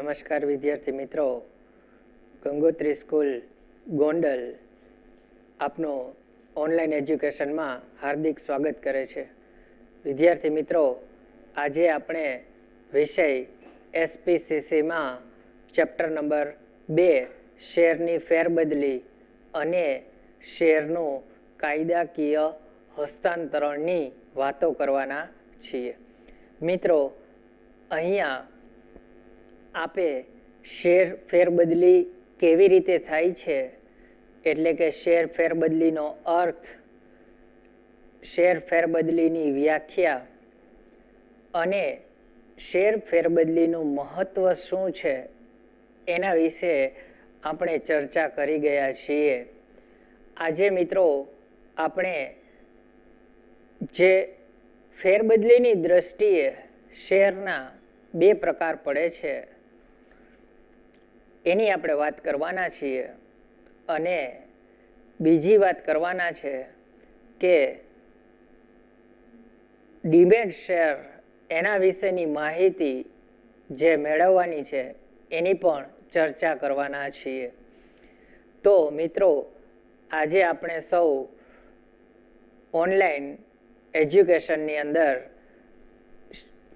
નમસ્કાર વિદ્યાર્થી મિત્રો, ગંગોત્રી સ્કૂલ ગોંડલ આપનું ઓનલાઈન એજ્યુકેશનમાં હાર્દિક સ્વાગત કરે છે. વિદ્યાર્થી મિત્રો, આજે આપણે વિષય એસપીસીસીમાં ચેપ્ટર નંબર 2 શેરની ફેરબદલી અને શેરનું કાયદાકીય હસ્તાંતરણની વાતો કરવાના છીએ. મિત્રો, અહીંયા આપે શેર ફેરબદલી કેવી રીતે થાય છે, એટલે કે શેર ફેરબદલીનો અર્થ, શેર ફેરબદલીની વ્યાખ્યા અને શેર ફેરબદલીનું મહત્વ શું છે એના વિશે આપણે ચર્ચા કરી ગયા છીએ. આજે મિત્રો આપણે જે ફેરબદલીની દ્રષ્ટિએ શેરના 2 પ્રકાર પડે છે એની આપણે વાત કરવાના છીએ. અને બીજી વાત કરવાના છે કે ડિમેટ શેર, એના વિશેની માહિતી જે મેળવવાની છે એની પણ ચર્ચા કરવાના છીએ. તો મિત્રો, આજે આપણે સૌ ઓનલાઈન એજ્યુકેશનની અંદર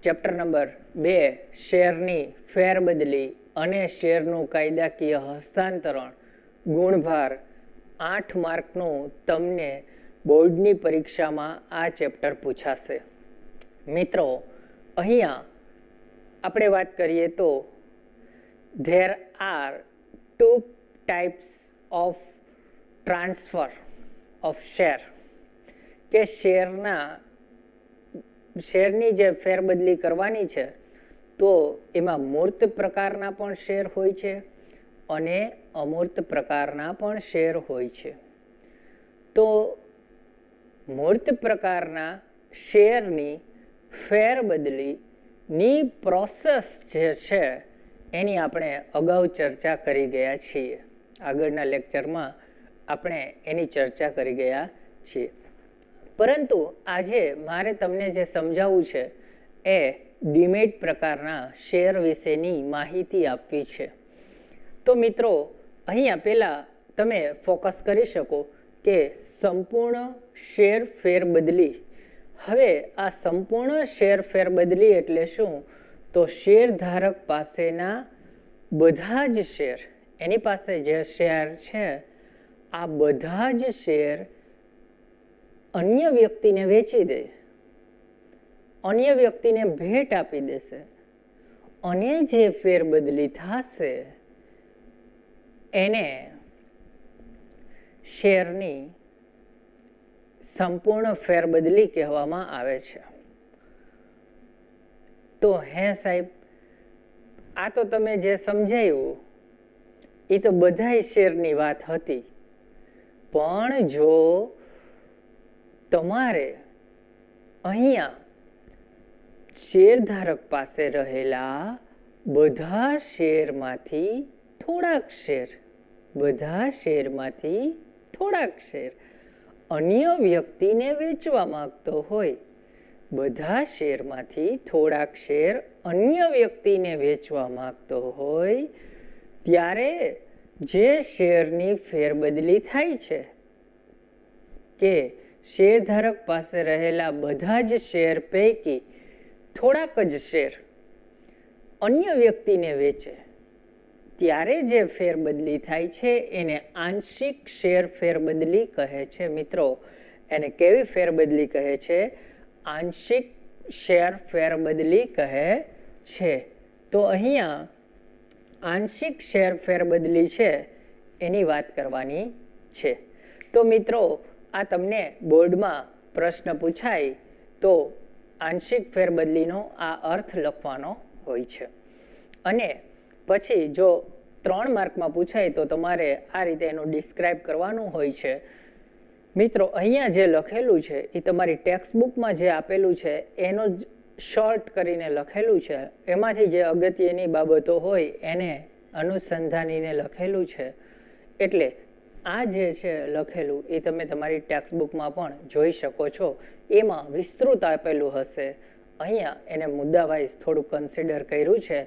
ચેપ્ટર નંબર 2 શેરની ફેરબદલી અને શેરનું કાયદાકીય હસ્તાંતરણ ગુણભાર 8 માર્કનું તમને બોર્ડની પરીક્ષામાં આ ચેપ્ટર પૂછાશે. મિત્રો, અહીંયા આપણે વાત કરીએ તો there are 2 types of transfer of share, કે શેરની જે ફેરબદલી કરવાની છે તો એમાં મૂર્ત પ્રકારના પણ શેર હોય છે અને અમૂર્ત પ્રકારના પણ શેર હોય છે. તો મૂર્ત પ્રકારના શેરની ફેરબદલીની પ્રોસેસ જે છે એની આપણે અગાઉ ચર્ચા કરી ગયા છીએ. આગળના લેક્ચરમાં આપણે એની ચર્ચા કરી ગયા છીએ. પરંતુ આજે મારે તમને જે સમજાવવું છે એ ડિમેટ પ્રકારના શેર વિશેની માહિતી આપવી છે. તો મિત્રો, અહીંયા પહેલા તમે ફોકસ કરી શકો કે સંપૂર્ણ શેર ફેરબદલી. હવે આ સંપૂર્ણ શેર ફેરબદલી એટલે શું? તો શેર ધારક પાસેના બધા જ શેર, એની પાસે જે શેર છે આ બધા જ શેર અન્ય વ્યક્તિને વેચી દે, અન્ય વ્યક્તિને ભેટ આપી દેશે અને જે ફેરબદલી થશે એને શેરની સંપૂર્ણ ફેરબદલી કહેવામાં આવે છે. તો હે સાહેબ, આ તો તમે જે સમજાયું એ તો બધાય શેરની વાત હતી, પણ જો તમારે અહીંયા શેરધારક પાસે રહેલા બધા શેરમાંથી થોડાક શેર, બધા શેરમાંથી થોડાક શેર અન્ય વ્યક્તિને વેચવા માંગતો હોય, બધા શેરમાંથી થોડાક શેર અન્ય વ્યક્તિને વેચવા માંગતો હોય, ત્યારે જે શેરની ફેરબદલી થાય છે કે શેરધારક પાસે રહેલા બધા જ શેર પૈકી થોડાક જ શેર અન્ય વ્યક્તિને વેચે, ત્યારે જે ફેરબદલી થાય છે એને આંશિક શેર ફેરબદલી કહે છે. મિત્રો, એને કેવી ફેરબદલી કહે છે? આંશિક શેર ફેરબદલી કહે છે. તો અહીંયા આંશિક શેર ફેરબદલી છે એની વાત કરવાની છે. તો મિત્રો, આ તમને બોર્ડમાં પ્રશ્ન પૂછાય તો આંશિક ફેરબદલીનો આ અર્થ લખવાનો હોય છે. અને પછી જો 3 માર્કમાં પૂછાય તો તમારે આ રીતે એનું ડિસ્ક્રાઇબ કરવાનું હોય છે. મિત્રો, અહીંયા જે લખેલું છે એ તમારી ટેક્સ્ટબુકમાં જે આપેલું છે એનો જ શોર્ટ કરીને લખેલું છે. એમાંથી જે અગત્યની બાબતો હોય એને અનુસંધાનીને લખેલું છે. એટલે આ જે છે લખેલું એ તમે તમારી ટેક્સ્ટબુકમાં પણ જોઈ શકો છો. એમાં વિસ્તૃત આપેલું હશે. અહીંયા એને મુદ્દા વાઇઝ થોડું કન્સિડર કર્યું છે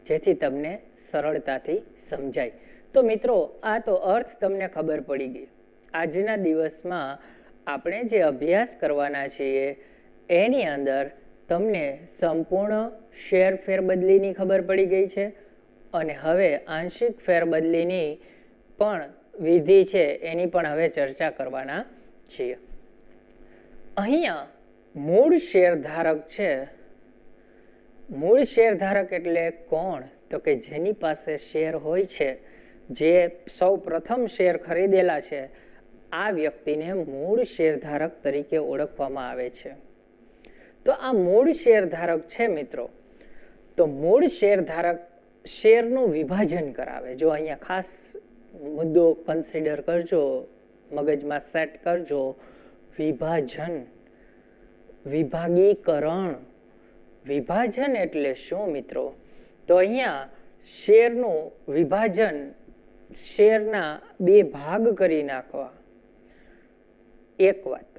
જેથી તમને સરળતાથી સમજાય. તો મિત્રો, આ તો અર્થ તમને ખબર પડી ગઈ. આજના દિવસમાં આપણે જે અભ્યાસ કરવાના છીએ એની અંદર તમને સંપૂર્ણ શેર ફેરબદલીની ખબર પડી ગઈ છે અને હવે આંશિક ફેરબદલીની પણ વિધિ છે એની પણ હવે ચર્ચા કરવાના છીએ. અહીંયા મૂળ શેરધારક છે. મૂળ શેરધારક એટલે કોણ? તો કે જેની પાસે શેર હોય છે, જે સૌ પ્રથમ શેર ખરીદેલા છે, આ વ્યક્તિને મૂળ શેરધારક તરીકે ઓળખવામાં આવે છે. તો આ મૂળ શેરધારક છે મિત્રો, તો મૂળ શેરધારક શેરનું વિભાજન કરાવે. જો અહીંયા ખાસ મુદ્દો કન્સિડર કરજો, મગજમાં સેટ કરજો. વિભાજન, વિભાગીકરણ. વિભાજન એટલે શું મિત્રો? તો અહીંયા શેરનું વિભાજન, શેરના બે ભાગ કરી નાખવા, એક વાત.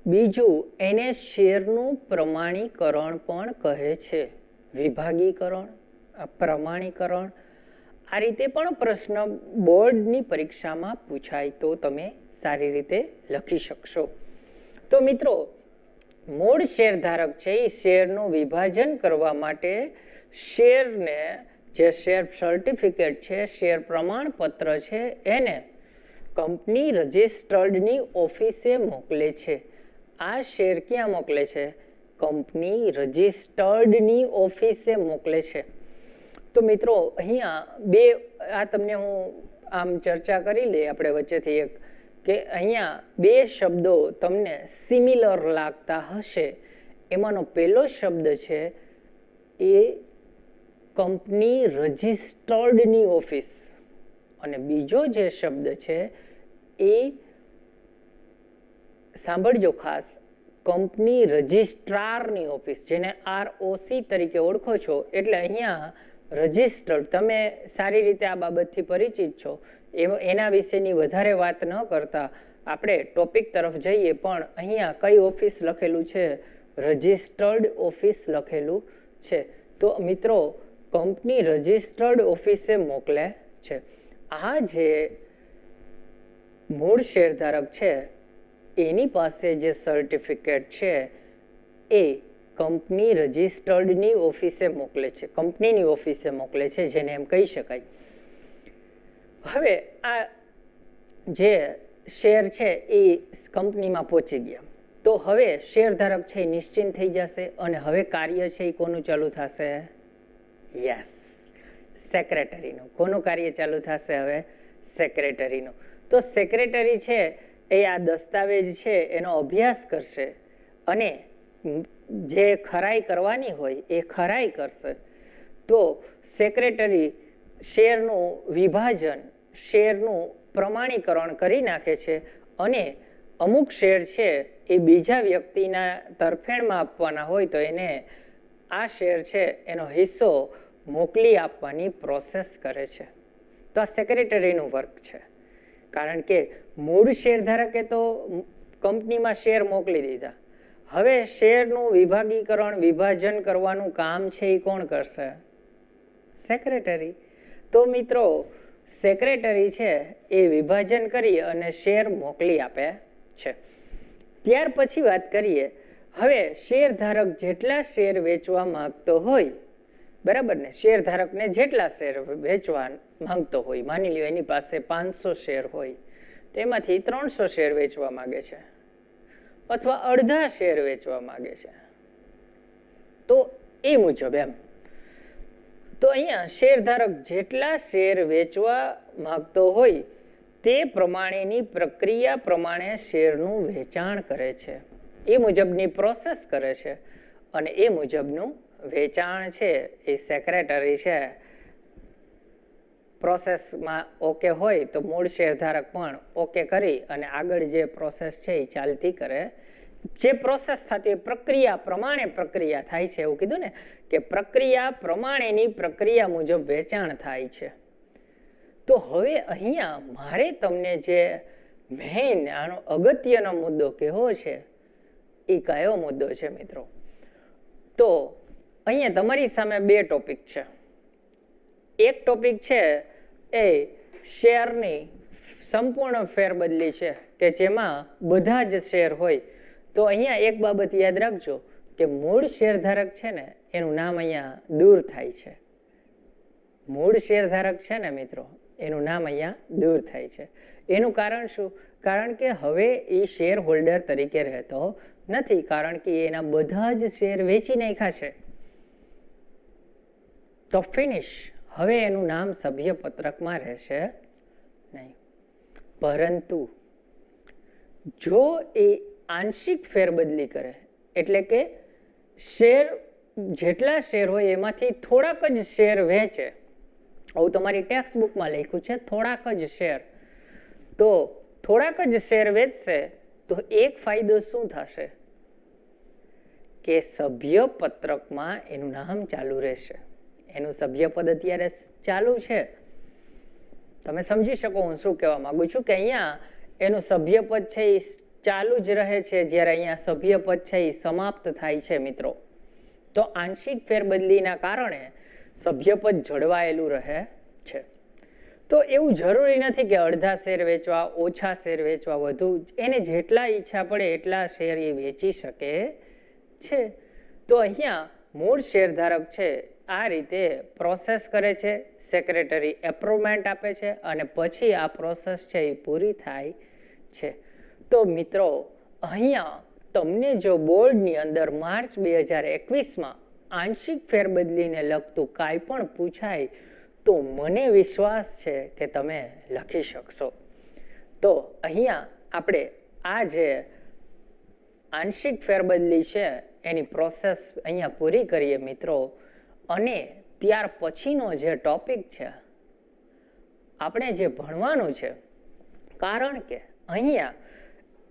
બીજું, એને શેરનું પ્રમાણીકરણ પણ કહે છે. વિભાગીકરણ, પ્રમાણીકરણ. આ રીતે પણ પ્રશ્ન બોર્ડની પરીક્ષામાં પૂછાય તો તમે સારી રીતે લખી શકશો. તો મિત્રો, મૂળ શેરધારક છે એ શેરનું વિભાજન કરવા માટે શેરને, જે શેર સર્ટિફિકેટ છે, શેર પ્રમાણપત્ર છે, એને કંપની રજિસ્ટર્ડની ઓફિસે મોકલે છે. આ શેર ક્યાં મોકલે છે? કંપની રજિસ્ટર્ડની ઓફિસે મોકલે છે. તો મિત્રો, અહીંયા બે, આ તમને હું આમ ચર્ચા કરી લઈએ આપણે વચ્ચેથી એક, કે અહીંયા બે શબ્દો તમને સિમિલર લાગતા હશે. એમાંનો પહેલો શબ્દ છે એ કંપની રજિસ્ટર્ડની ઓફિસ, અને બીજો જે શબ્દ છે એ, સાંભળજો ખાસ, કંપની રજિસ્ટ્રારની ઓફિસ, જેને ROC તરીકે ઓળખો છો. એટલે અહીંયા રજિસ્ટર્ડ, તમે સારી રીતે આ બાબતથી પરિચિત છો, એના વિશેની વધારે વાત ન કરતા આપણે ટોપિક તરફ જઈએ. પણ અહીંયા કઈ ઓફિસ લખેલું છે? રજિસ્ટર્ડ ઓફિસ લખેલું છે. તો મિત્રો, કંપની રજિસ્ટર્ડ ઓફિસે મોકલે છે. આ જે મૂળ શેરધારક છે એની પાસે જે સર્ટિફિકેટ છે એ કંપની રજિસ્ટર્ડની ઓફિસે મોકલે છે, કંપનીની ઓફિસે મોકલે છે, જેને એમ કહી શકાય. હવે આ જે શેર છે એ કંપનીમાં પહોંચી ગયા, તો હવે શેરધારક છે એ નિશ્ચિંત થઈ જશે અને હવે કાર્ય છે એ કોનું ચાલુ થશે? યસ, સેક્રેટરીનું. કોનું કાર્ય ચાલુ થશે હવે? સેક્રેટરીનું. તો સેક્રેટરી છે એ આ દસ્તાવેજ છે એનો અભ્યાસ કરશે અને જે ખરાઈ કરવાની હોય એ ખરાઈ કરશે. તો સેક્રેટરી શેરનું વિભાજન, શેરનું પ્રમાણીકરણ કરી નાખે છે અને અમુક શેર છે એ બીજા વ્યક્તિના તરફેણમાં આપવાના હોય તો એને આ શેર છે એનો હિસ્સો મોકલી આપવાની પ્રોસેસ કરે છે. તો આ સેક્રેટરીનું વર્ક છે. કારણ કે મૂળ શેરધારકે તો કંપનીમાં શેર મોકલી દીધા, હવે શેરનું વિભાગીકરણ, વિભાજન કરવાનું કામ છે એ કોણ કરશે? સેક્રેટરી. તો મિત્રો, સેક્રેટરી છે એ વિભાજન કરી અને શેર મોકલી આપે છે. ત્યાર પછી વાત કરીએ, હવે શેરધારક જેટલા શેર વેચવા માંગતો હોય, બરાબર ને, શેરધારકને જેટલા શેર વેચવા માંગતો હોય, માની લ્યો એની પાસે 500 શેર હોય, તેમાંથી 300 શેર વેચવા માંગે છે અથવા અડધા શેર વેચવા માંગે છે, તો એ મુજબ એમ. તો અહીંયા શેરધારક જેટલા શેર વેચવા માંગતો હોય તે પ્રમાણેની પ્રક્રિયા પ્રમાણે શેરનું વેચાણ કરે છે, એ મુજબની પ્રોસેસ કરે છે અને એ મુજબનું વેચાણ છે એ સેક્રેટરી છે પ્રોસેસમાં ઓકે હોય તો મૂળ શેરધારક પણ ઓકે કરી અને આગળ જે પ્રોસેસ છે એ ચાલતી કરે. જે પ્રોસેસ થતી પ્રક્રિયા પ્રમાણે પ્રક્રિયા થાય છે, એવું કીધું ને કે પ્રક્રિયા પ્રમાણેની પ્રક્રિયા મુજબ વેચાણ થાય છે. તો હવે અહીંયા મારે તમને જે મેઇન આનો અગત્યનો મુદ્દો કહેવો છે એ કયો મુદ્દો છે મિત્રો? તો અહીંયા તમારી સામે બે ટોપિક છે, એક ટોપિક છે એ શેરની સંપૂર્ણ ફેરબદલી છે કે જેમાં બધા જ શેર હોય. તો અહીંયા એક બાબત યાદ રાખજો કે મૂળ શેરધારક છે ને એનું નામ અહીંયા દૂર થાય છે. મૂળ શેરધારક છે ને મિત્રો એનું નામ અહીંયા દૂર થાય છે. એનું કારણ શું? કારણ કે હવે એ શેર હોલ્ડર તરીકે રહેતો નથી, કારણ કે એના બધા જ શેર વેચી નાખ્યા છે. તો ફિનિશ. હવે એનું નામ સભ્ય પત્રકમાં રહેશે નહીં. પરંતુ જો એ આંશિક ફેરબદલી કરે, એટલે કે શેર જેટલા શેર હોય એમાંથી થોડાક જ શેર વેચે, આવું તમારી ટેક્સ બુકમાં લખ્યું છે થોડાક જ શેર, તો થોડાક જ શેર વેચશે તો એક ફાયદો શું થશે કે સભ્ય પત્રકમાં એનું નામ ચાલુ રહેશે. એનું સભ્યપદ અત્યારે ચાલુ છે. તમે સમજી શકો હું શું કહેવા માંગુ છું કે અહીંયા એનું સભ્યપદ છે એ ચાલુ જ રહે છે, જ્યારે અહીંયા સભ્યપદ છે એ સમાપ્ત થાય છે મિત્રો. તો આંશિક ફેરબદલીના કારણે સભ્યપદ જળવાયેલું રહે છે. તો એવું જરૂરી નથી કે અડધા શેર વેચવા, ઓછા શેર વેચવા, વધુ, એને જેટલા ઈચ્છા પડે એટલા શેર એ વેચી શકે છે. તો અહીંયા મૂળ શેરધારક છે આ રીતે પ્રોસેસ કરે છે, સેક્રેટરી એપ્રુવમેન્ટ આપે છે અને પછી આ પ્રોસેસ છે એ પૂરી થાય છે. તો મિત્રો અહીંયા તમને જો બોર્ડની અંદર માર્ચ 2021માં આંશિક ફેરબદલીને લગતું કાંઈ પણ પૂછાય તો મને વિશ્વાસ છે કે તમે લખી શકશો. તો અહીંયા આપણે આ જે આંશિક ફેરબદલી છે એની પ્રોસેસ અહીંયા પૂરી કરીએ મિત્રો. અને ત્યાર પછીનો જે ટોપિક છે આપણે જે ભણવાનું છે, કારણ કે અહીંયા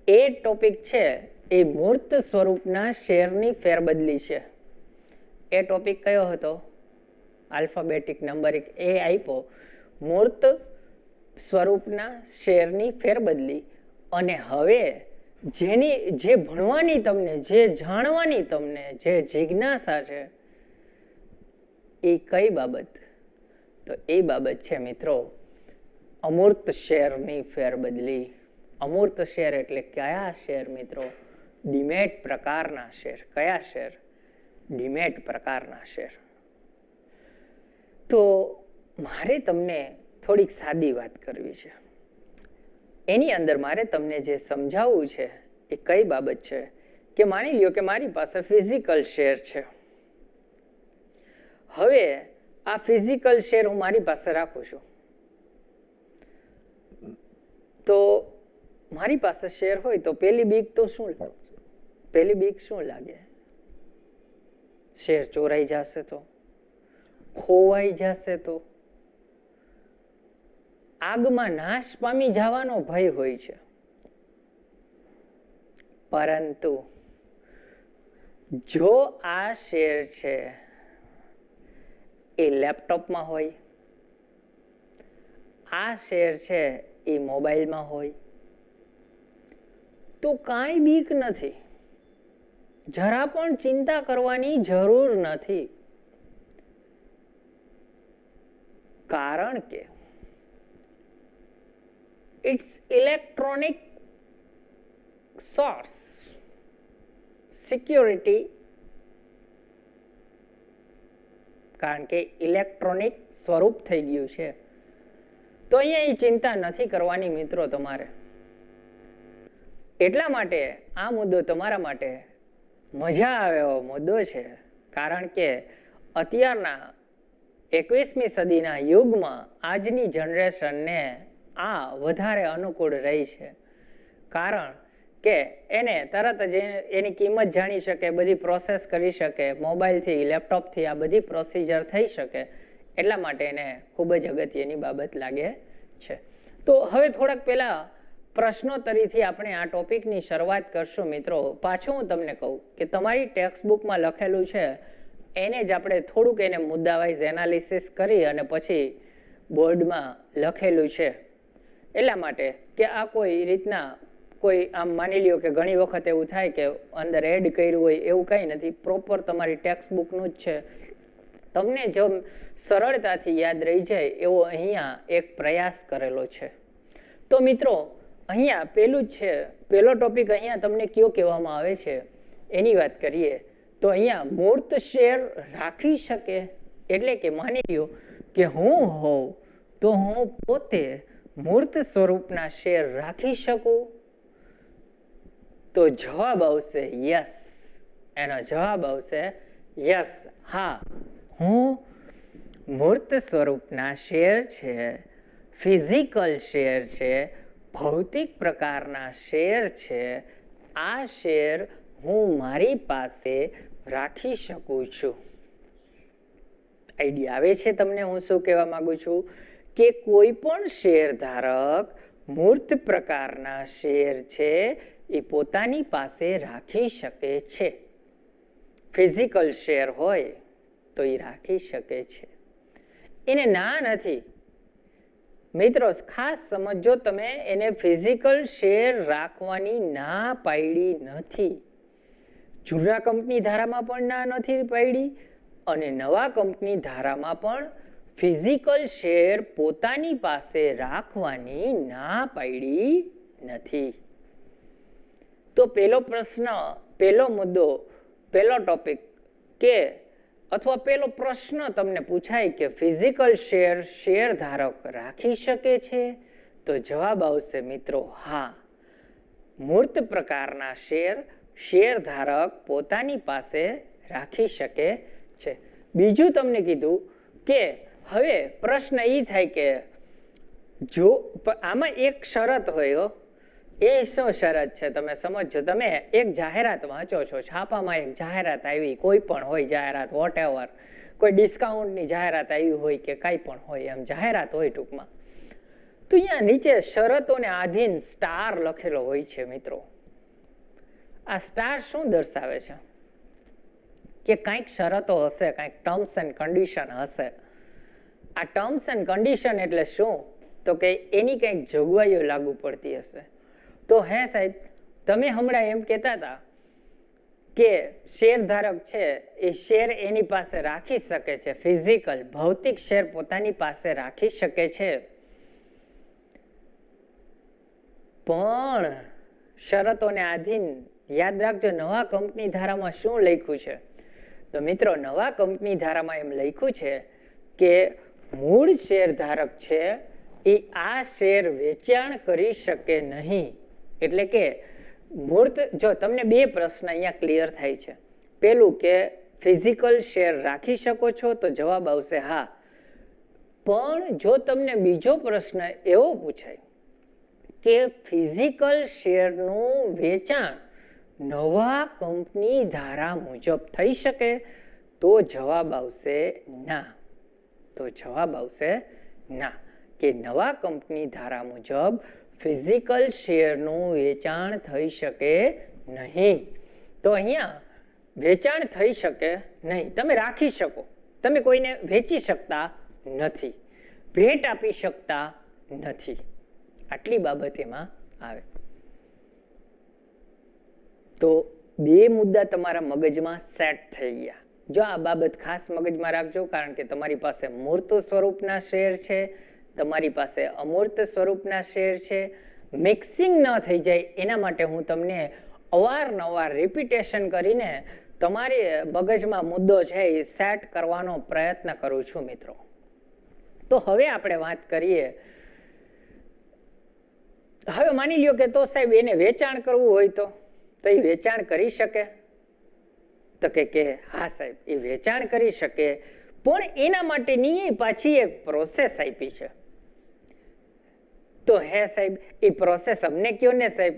એ ટોપિક છે એ મૂર્ત સ્વરૂપના શેરની ફેરબદલી છે. એ ટોપિક કયો હતો? આલ્ફાબેટિક નંબરિક એ આપ્યો, મૂર્ત સ્વરૂપના શેરની ફેરબદલી. અને હવે જે ભણવાની તમને, જે જાણવાની તમને જે જિજ્ઞાસા છે એ કઈ બાબત? તો એ બાબત છે મિત્રો અમૂર્ત શેરની ફેરબદલી. અમૂર્ત શેર એટલે કયા શેર મિત્રો? ડીમેટ પ્રકારના શેર. કયા શેર? ડીમેટ પ્રકારના શેર. તો મારે તમને થોડીક સાદી વાત કરવી છે. એની અંદર મારે તમને જે સમજાવવું છે એ કઈ બાબત છે કે માની લ્યો કે મારી પાસે ફિઝિકલ શેર છે. હવે આ ફિઝિકલ શેર હું મારી પાસે રાખું છું. તો મારી પાસે શેર હોય તો પહેલી બીક તો શું? પહેલી બીક શું લાગે? શેર ચોરાઈ જશે તો, ખોવાઈ જશે તો, આગમાં નાશ પામી જવાનો ભય હોય છે. પરંતુ જો આ શેર છે એ લેપટોપમાં હોય, આ શેર છે એ મોબાઈલમાં હોય, તો કાંઈ બીક નથી, જરા પણ ચિંતા કરવાની જરૂર નથી. કારણ કે ઇટ્સ ઇલેક્ટ્રોનિક સોર્સ, સિક્યોરિટી. કારણ કે ઇલેક્ટ્રોનિક સ્વરૂપ થઈ ગયું છે તો અહીંયા એ ચિંતા નથી કરવાની મિત્રો તમારે. એટલા માટે આ મુદ્દો તમારા માટે મજા આવે એવો મુદ્દો છે. કારણ કે અત્યારના 21મી સદીના યુગમાં આજની જનરેશનને આ વધારે અનુકૂળ રહી છે. કારણ કે એને તરત જ એની કિંમત જાણી શકે, બધી પ્રોસેસ કરી શકે, મોબાઈલથી, લેપટોપથી આ બધી પ્રોસિજર થઈ શકે. એટલા માટે એને ખૂબ જ અગત્યની બાબત લાગે છે. તો હવે થોડાક પહેલા પ્રશ્નોત્તરીથી આપણે આ ટોપિકની શરૂઆત કરશું મિત્રો. પાછું હું તમને કહું કે તમારી ટેક્સ્ટ બુકમાં લખેલું છે એને જ આપણે થોડુંક એને મુદ્દાવાઇઝ એનાલિસિસ કરી અને પછી બોર્ડમાં લખેલું છે. એટલા માટે કે આ કોઈ રીતના કોઈ આમ માની લ્યો કે ઘણી વખત એવું થાય કે અંદર એડ કર્યું હોય, એવું કંઈ નથી. પ્રોપર તમારી ટેક્સ્ટ બુકનું જ છે તમને જો સરળતાથી યાદ રહી જાય એવો અહીંયા એક પ્રયાસ કરેલો છે. તો મિત્રો અહીંયા પેલું જ છે, પેલો ટોપિક અહીંયા તમને કયો કહેવામાં આવે છે એની વાત કરીએ. તો અહીંયા મૂર્ત શેર રાખી શકે એટલે કે માની લ્યો કે હું હોઉં તો હું પોતે મૂર્ત સ્વરૂપના શેર રાખી શકું? તો જવાબ આવશે યસ. એનો જવાબ આવશે યસ, હા, હું મૂર્ત સ્વરૂપના શેર છે, ફિઝિકલ શેર છે, ભૌતિક પ્રકારના શેર છે. આ શેર હું મારી પાસે રાખી શકું છું. આઈડિયા આવે છે તમને હું શું કહેવા માંગુ છું? કે કોઈ પણ શેર ધારક મૂર્ત પ્રકારના શેર છે એ પોતાની પાસે રાખી શકે છે. ફિઝિકલ શેર હોય તો એ રાખી શકે છે, એને ના નથી. મિત્રો ખાસ સમજો તમે, એને ફિઝિકલ શેર રાખવાની ના પાડી નથી. જૂના કંપની ધારામાં પણ ના નથી પાડી અને નવા કંપની ધારામાં પણ ફિઝિકલ શેર પોતાની પાસે રાખવાની ના પાડી નથી. તો પેલો પ્રશ્ન, પેલો મુદ્દો, પેલો ટોપિક કે અથવા પેલો પ્રશ્ન તમને પૂછાય કે ફિઝિકલ શેર શેર ધારક રાખી શકે છે? તો જવાબ આવશે મિત્રો હા, મૂર્ત પ્રકારના શેર શેર ધારક પોતાની પાસે રાખી શકે છે. બીજું તમને કીધું કે હવે પ્રશ્ન એ થાય કે જો આમાં એક શરત હોય, એ શું શરત છે તમે સમજો. તમે એક જાહેરાત વાંચો છો, છાપામાં એક જાહેરાત આવી, કોઈ પણ હોય જાહેરાત, વોટ એવર, કોઈ ડિસ્કાઉન્ટની જાહેરાત આવી હોય કે કાંઈ પણ હોય, એમ જાહેરાત હોય ટૂંકમાં. તો અહીંયા નીચે શરતોને આધીન સ્ટાર લખેલો હોય છે મિત્રો. આ સ્ટાર શું દર્શાવે છે? કે કંઈક શરતો હશે, કંઈક ટર્મ્સ એન્ડ કન્ડિશન હશે. આ ટર્મ્સ એન્ડ કન્ડિશન એટલે શું? તો કે એની કંઈક જોગવાઈઓ લાગુ પડતી હશે. તો હે સાહેબ, તમે હમણાં એમ કહેતા હતા કે શેર ધારક છે એ શેર એની પાસે રાખી શકે છે, ફિઝિકલ ભૌતિક શેર પોતાની પાસે રાખી શકે છે, પણ શરતોને આધીન. યાદ રાખજો નવા કંપની ધારામાં શું લખ્યું છે? તો મિત્રો નવા કંપની ધારામાં એમ લખ્યું છે કે મૂળ શેર ધારક છે એ આ શેર વેચાણ કરી શકે નહીં. એટલે કે મૂર્ત, જો તમને બે પ્રશ્ન અહીંયા ક્લિયર થાય છે. પેલું કે ફિઝિકલ શેર રાખી શકો છો? તો જવાબ આવશે હા. પણ જો તમને બીજો પ્રશ્ન એવો પૂછાય કે ફિઝિકલ શેરનું વેચાણ નવા કંપની ધારા મુજબ થઈ શકે? તો જવાબ આવશે ના. તો જવાબ આવશે ના, કે નવા કંપની ધારા મુજબ ફિઝિકલ શેરનું વેચાણ થઈ શકે નહીં. તો અહીંયા વેચાણ થઈ શકે નહીં. તમે રાખી શકો, તમે કોઈને વેચી શકતા નથી, ભેટ આપી શકતા નથી. આટલી બાબત એમાં આવે. તો બે મુદ્દા તમારા મગજમાં સેટ થઈ ગયા. જો આ બાબત ખાસ મગજમાં રાખજો, કારણ કે તમારી પાસે મૂર્ત સ્વરૂપના શેર છે, તમારી પાસે અમૂર્ત સ્વરૂપના શેર છે. મિક્સિંગ ન થઈ જાય એના માટે હું તમને અવારનવાર રિપીટેશન કરીને તમારી મગજમાં મુદ્દો છે એ સેટ કરવાનો પ્રયત્ન કરું છું મિત્રો. તો હવે આપણે વાત કરીએ. હવે માની લ્યો કે તો સાહેબ એને વેચાણ કરવું હોય તો એ વેચાણ કરી શકે? તો કે હા સાહેબ એ વેચાણ કરી શકે, પણ એના માટેની પાછી એક પ્રોસેસ આપી છે. તો હે સાહેબ એ પ્રોસેસ અમને કયો ને સાહેબ.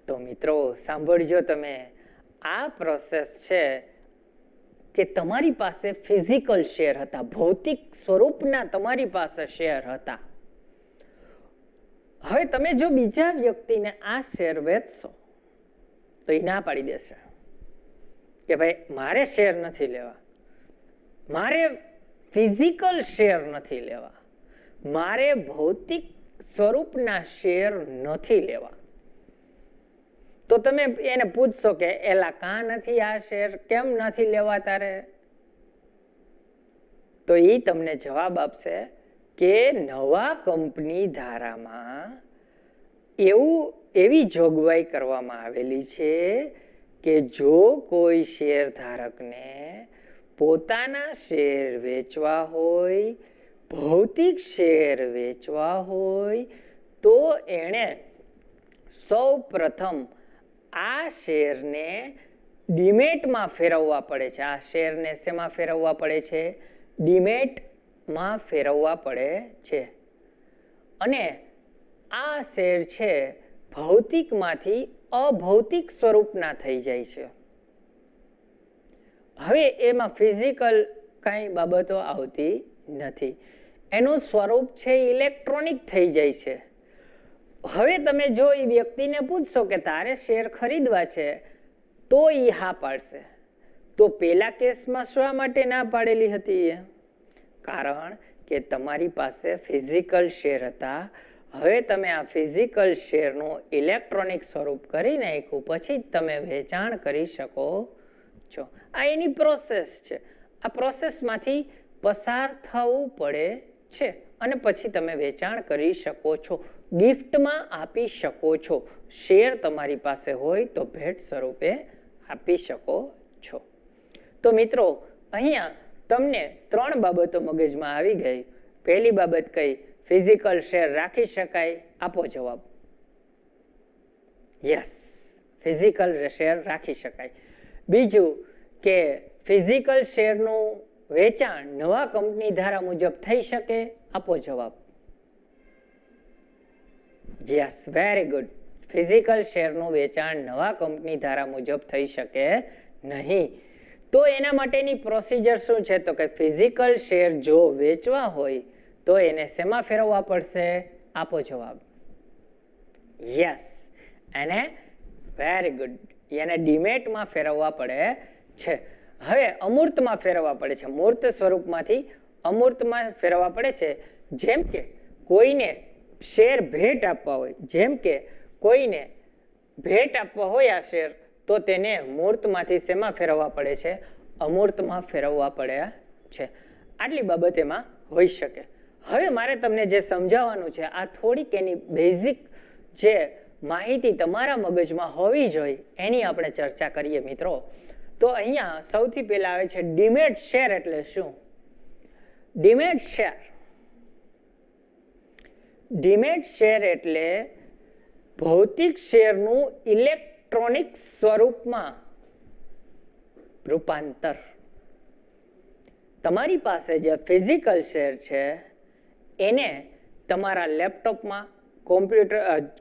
તો મિત્રો સાંભળજો તમે, આ પ્રોસેસ છે કે તમારી પાસે ફિઝિકલ શેર હતા, ભૌતિક સ્વરૂપના તમારી પાસે શેર હતા. હવે તમે જો બીજા વ્યક્તિને આ શેર વેચશો તો એ ના પાડી દેશે કે ભાઈ મારે શેર નથી લેવા, મારે ફિઝિકલ શેર નથી લેવા, મારે ભૌતિક સ્વરૂપના શેર નથી લેવા. તો તમે એને પૂછશો કે એલા કાં નથી આ શેર, કેમ નથી લેવા તારે? તો એ તમને જવાબ આપશે કે નવા કંપની ધારામાં એવી જોગવાઈ કરવામાં આવેલી છે કે જો કોઈ શેર ધારકને પોતાના શેર વેચવા હોય, ભૌતિક શેર વેચવા હોય, તો એણે સૌ પ્રથમ આ શેરને ડીમેટમાં ફેરવવા પડે છે. આ શેરને શેમાં ફેરવવા પડે છે? ડીમેટમાં ફેરવવા પડે છે. અને આ શેર છે ભૌતિકમાંથી અભૌતિક સ્વરૂપના થઈ જાય છે. હવે એમાં ફિઝિકલ કઈ બાબતો આવતી નથી. એનું સ્વરૂપ છે ઇલેક્ટ્રોનિક થઈ જાય છે. હવે તમે જો એ વ્યક્તિને પૂછશો કે તારે શેર ખરીદવા છે, તો એ હા પાડશે. તો પેલા કેસમાં શા માટે ના પાડેલી હતી? કારણ કે તમારી પાસે ફિઝિકલ શેર હતા. હવે તમે આ ફિઝિકલ શેરનું ઇલેક્ટ્રોનિક સ્વરૂપ કરી નાખ્યું, પછી જ તમે વેચાણ કરી શકો છો. આ એની પ્રોસેસ છે. આ પ્રોસેસમાંથી પસાર થવું પડે છે અને પછી તમે વેચાણ કરી શકો છો, ગિફ્ટમાં આપી શકો છો. શેર તમારી પાસે હોય તો ભેટ સ્વરૂપે આપી શકો છો. તો મિત્રો, અહીંયા તમને 3 બાબતો મગજમાં આવી ગઈ. પહેલી બાબત કઈ? ફિઝિકલ શેર રાખી શકાય? આપો જવાબ. યસ, ફિઝિકલ શેર રાખી શકાય. બીજું કે ફિઝિકલ શેરનું વેચાણ નવા કંપની ધારા મુજબ થઈ શકે? આપો જવાબ. Yes, very good. ફિઝિકલ શેરનું વેચાણ નવા કંપની ધારા મુજબ થઈ શકે નહીં. તો એના માટેની પ્રોસિજર શું છે? તો કે ફિઝિકલ શેર જો વેચવા હોય તો એને શેમાં ફેરવવા પડશે? આપો જવાબ. યસ, એને વેરી ગુડ, એને ડીમેટમાં ફેરવવા પડે છે. હવે અમૂર્તમાં ફેરવવા પડે છે. મૂર્ત સ્વરૂપમાંથી અમૂર્તમાં ફેરવવા પડે છે. જેમ કે કોઈને શેર ભેટ આપવા હોય, જેમ કે કોઈને ભેટ આપવા હોય આ શેર, તો તેને મૂર્તમાંથી શેમાં ફેરવવા પડે છે? અમૂર્તમાં ફેરવવા પડે છે. આટલી બાબત એમાં હોઈ શકે. હવે મારે તમને જે સમજાવવાનું છે, આ થોડીક એની બેઝિક જે માહિતી તમારા મગજમાં હોવી જોઈએ એની આપણે ચર્ચા કરીએ મિત્રો. તો અહીંયા સૌથી પહેલા આવે છે ડીમેટ શેર એટલે શું? ડીમેટ શેર, ડીમેટ શેર એટલે ભૌતિક શેરનું ઇલેક્ટ્રોનિક સ્વરૂપમાં રૂપાંતર. તમારી પાસે જે ફિઝિકલ શેર છે એને તમારા લેપટોપમાં,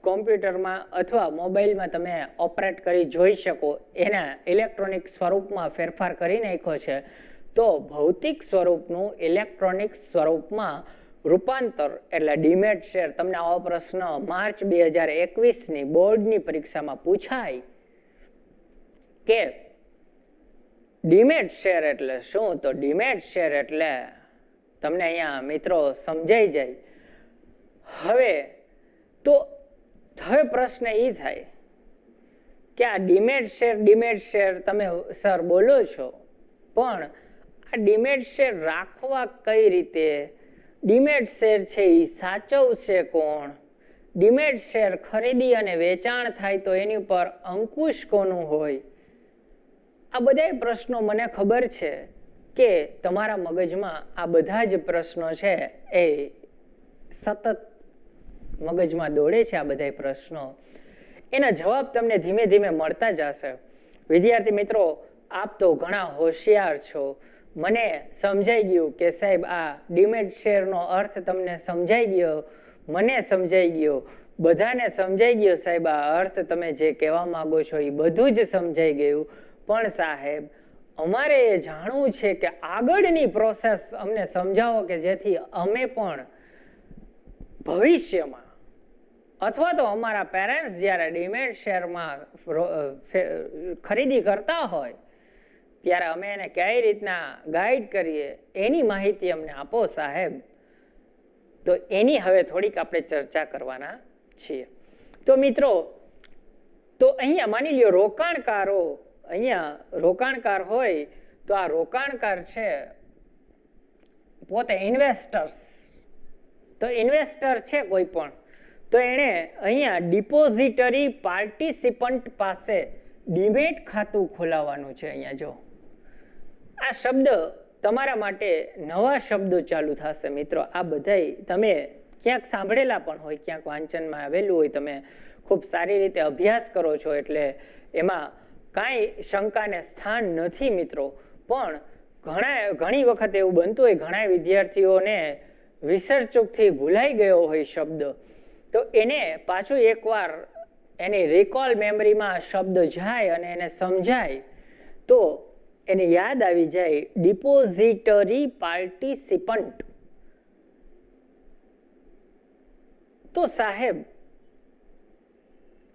કોમ્પ્યુટરમાં અથવા મોબાઈલમાં તમે ઓપરેટ કરી જોઈ શકો, એના ઇલેક્ટ્રોનિક સ્વરૂપમાં ફેરફાર કરી નાખ્યો છે. તો ભૌતિક સ્વરૂપનું ઇલેક્ટ્રોનિક સ્વરૂપમાં રૂપાંતર એટલે ડીમેટ શેર. તમને આવો પ્રશ્ન માર્ચ 2021ની બોર્ડની પરીક્ષામાં પૂછાય કે ડીમેટ શેર એટલે શું? તો ડીમેટ શેર એટલે તમને અહીંયા મિત્રો સમજાઈ જાય. હવે પ્રશ્ન એ થાય કે આ ડીમેટ શેર તમે સર બોલો છો, પણ આ ડીમેટ શેર રાખવા કઈ રીતે? ડીમેટ શેર છે એ સાચવશે કોણ? ડીમેટ શેર ખરીદી અને વેચાણ થાય તો એની ઉપર અંકુશ કોનું હોય? આ બધા પ્રશ્નો મને ખબર છે કે તમારા મગજમાં આ બધા જ પ્રશ્નો છે એ સતત મગજમાં દોડે છે. આ બધા પ્રશ્નો, એના જવાબ તમને ધીમે ધીમે મળતા જશે. વિદ્યાર્થી મિત્રો, આપ તો ઘણા હોશિયાર છો. મને સમજાઈ ગયું કે સાહેબ આ ડીમેટ શેરનો અર્થ તમને સમજાઈ ગયો, મને સમજાઈ ગયો, બધાને સમજાઈ ગયો. સાહેબ આ અર્થ તમે જે કહેવા માંગો છો એ બધું જ સમજાઈ ગયું. પણ સાહેબ અમારે એ જાણવું છે કે આગળની પ્રોસેસ અમને સમજાવો કે જેથી અમે પણ ભવિષ્યમાં અથવા તો અમારા પેરેન્ટ્સ જ્યારે ડીમેટ શેરમાં ખરીદી કરતા હોય ત્યારે અમે એને કઈ રીતના ગાઈડ કરીએ એની માહિતી અમને આપો સાહેબ. તો એની હવે થોડીક આપણે ચર્ચા કરવાના છીએ. તો મિત્રો, તો અહીંયા માની લ્યો રોકાણકારો, અહીંયા રોકાણકાર હોય તો આ રોકાણકાર છે પોતે ઇન્વેસ્ટર્સ, તો ઇન્વેસ્ટર છે કોઈ પણ, તો એણે અહીંયા ડિપોઝિટરી પાર્ટિસિપન્ટ પાસે ડીમેટ ખાતું ખોલાવવાનું છે. અહીંયા જો આ શબ્દ તમારા માટે નવા શબ્દો ચાલુ થશે મિત્રો. આ બધાય તમે ક્યાંક સાંભળેલા પણ હોય, ક્યાંક વાંચનમાં આવેલું હોય, તમે ખૂબ સારી રીતે અભ્યાસ કરો છો એટલે એમાં કાંઈ શંકાને સ્થાન નથી મિત્રો. પણ ઘણી વખત એવું બનતું હોય, ઘણા વિદ્યાર્થીઓને વિસર્ચોકથી ભૂલાઈ ગયો હોય શબ્દ, તો એને પાછું એકવાર એની રિકોલ મેમરીમાં શબ્દ જાય અને એને સમજાય તો એને યાદ આવી જાય. Depository participant. તો સાહેબ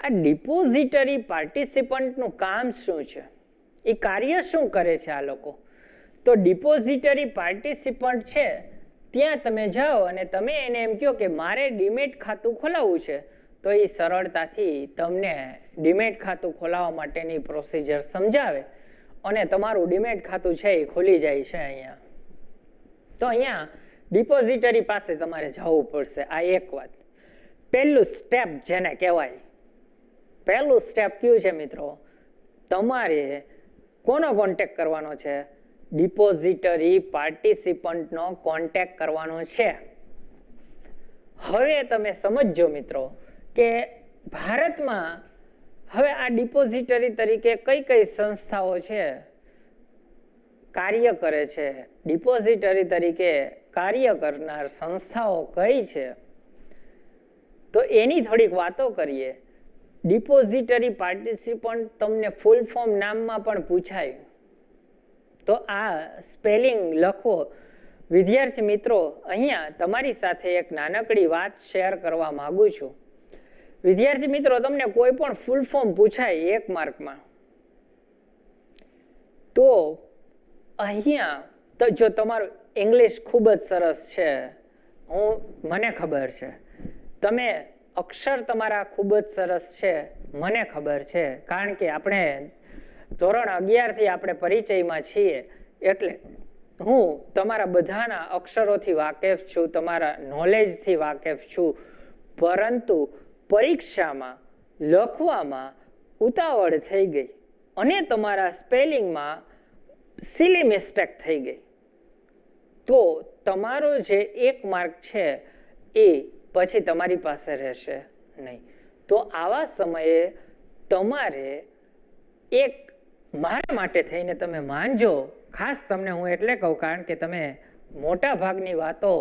આ ડિપોઝિટરી પાર્ટિસિપન્ટનું કામ શું છે, એ કાર્ય શું કરે છે આ લોકો? તો ડિપોઝિટરી પાર્ટિસિપન્ટ છે ત્યાં તમે જાઓ અને તમે એને એમ કહો કે મારે ડીમેટ ખાતું ખોલાવવું છે, તો એ સરળતાથી તમને ડીમેટ ખાતું ખોલાવવા માટેની પ્રોસિજર સમજાવે અને તમારું ડીમેટ ખાતું છે એ ખુલી જાય છે અહીંયા. તો અહીંયા ડિપોઝિટરી પાસે તમારે જવું પડશે. આ એક વાત. પહેલું સ્ટેપ જેને કહેવાય, પહેલું સ્ટેપ કયું છે મિત્રો? તમારે કોનો કોન્ટેક્ટ કરવાનો છે? ડિપોઝિટરી પાર્ટિસિપન્ટનો કોન્ટેક્ટ કરવાનો છે. હવે તમે સમજો મિત્રો કે ભારતમાં હવે આ ડિપોઝિટરી તરીકે કઈ કઈ સંસ્થાઓ છે કાર્ય કરે છે? ડિપોઝિટરી તરીકે કાર્ય કરનાર સંસ્થાઓ કઈ છે? તો એની થોડીક વાતો કરીએ. ડિપોઝિટરી પાર્ટિસિપન્ટ તમને ફૂલ ફોર્મ નામમાં પણ પૂછાય તો આ સ્પેલિંગ લખો. વિદ્યાર્થી મિત્રો, અહીંયા તમારી સાથે એક નાનકડી વાત શેર કરવા માંગુ છું. વિદ્યાર્થી મિત્રો, તમને કોઈ પણ ફૂલ ફોર્મ પૂછાય 1 માર્કમાં, તો અહીંયા તો જો તમારું ઇંગ્લિશ ખૂબ જ સરસ છે, મને ખબર છે, તમે અક્ષર તમારા ખૂબ જ સરસ છે, મને ખબર છે, કારણ કે આપણે ધોરણ 11 થી આપણે પરિચયમાં છીએ એટલે હું તમારા બધાના અક્ષરોથી વાકેફ છું, તમારા નોલેજથી વાકેફ છું. પરંતુ પરીક્ષામાં લખવામાં ઉતાવળ થઈ ગઈ અને તમારા સ્પેલિંગમાં સિલી મિસ્ટેક થઈ ગઈ તો તમારો જે 1 માર્ક છે એ પછી તમારી પાસે રહેશે નહીં. તો આવા સમયે તમારે એક મારા માટે થઈને તમે માનજો, ખાસ તમને હું એટલે કહું કારણ કે તમે મોટા ભાગની વાતો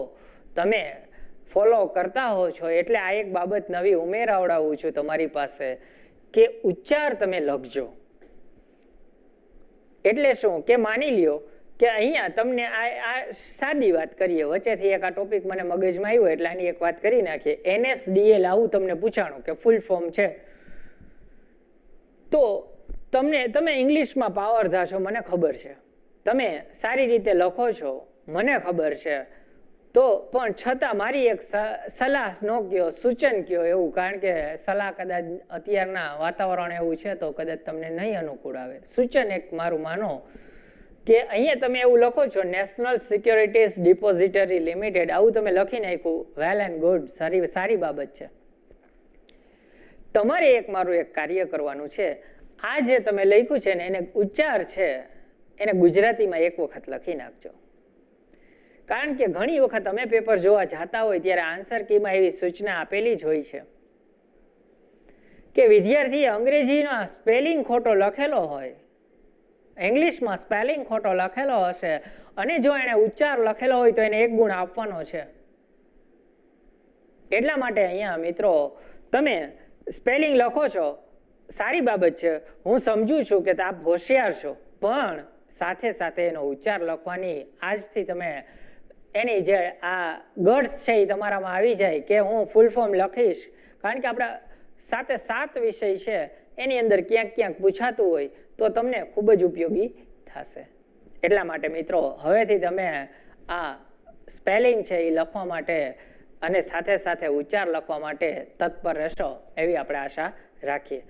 તમે ફોલો કરતા હો છો એટલે આ એક બાબત નવી ઉમેરાવડાવું છું તમારી પાસે કે ઉચ્ચાર તમે લખજો. એટલે શું કે માની લ્યો કે અહીંયા તમને આ સાદી વાત કરીએ, વચ્ચેથી એક આ ટોપિક મને મગજમાં આવ્યો એટલે આની એક વાત કરી નાખીએ. NSDL આવું તમને પૂછાણું કે ફૂલ ફોર્મ છે, તો તમે ઇંગ્લિશમાં પાવરધા છો, મને ખબર છે, તમે સારી રીતે લખો છો, મને ખબર છે, તો પણ છતાં મારી એક સલાહ ન કયો, સૂચન કયો એવું, કારણ કે સલાહ કદાચ અત્યારના વાતાવરણ એવું છે તો કદાચ તમને નહીં અનુકૂળ આવે. સૂચન એક મારું માનો કે અહીંયા તમે એવું લખો છો નેશનલ સિક્યોરિટીઝ ડિપોઝિટરી લિમિટેડ, આવું તમે લખી નાખ્યું, વેલ એન્ડ ગુડ, સારી બાબત છે. તમારે મારું એક કાર્ય કરવાનું છે. આ જે તમે લખ્યું છે ને એને ઉચ્ચાર છે એને ગુજરાતીમાં એક વખત લખી નાખજો. કારણ કે ઘણી વખત અમે પેપર જોવા જતા હોય ત્યારે આન્સર કીમાં એવી સૂચના આપેલી જ હોય છે કે વિદ્યાર્થીએ અંગ્રેજીનો સ્પેલિંગ ખોટો લખેલો હોય, ઇંગ્લિશમાં સ્પેલિંગ ખોટો લખેલો હશે અને જો એને ઉચ્ચાર લખેલો હોય તો એને 1 ગુણ આપવાનો છે. એટલા માટે અહીંયા મિત્રો તમે સ્પેલિંગ લખો છો, સારી બાબત છે, હું સમજુ છું કે આપ હોશિયાર છો, પણ સાથે સાથે એનો ઉચ્ચાર લખવાની આજથી તમે એની જે આ ગટ્સ છે એ તમારામાં આવી જાય કે હું ફૂલ ફોર્મ લખીશ. કારણ કે આપણા 7 વિષય છે એની અંદર ક્યાંક પૂછાતું હોય તો તમને ખૂબ જ ઉપયોગી થશે. એટલા માટે મિત્રો હવેથી તમે આ સ્પેલિંગ છે એ લખવા માટે અને સાથે સાથે ઉચ્ચાર લખવા માટે તત્પર રહેશો એવી આપણે આશા રાખીએ.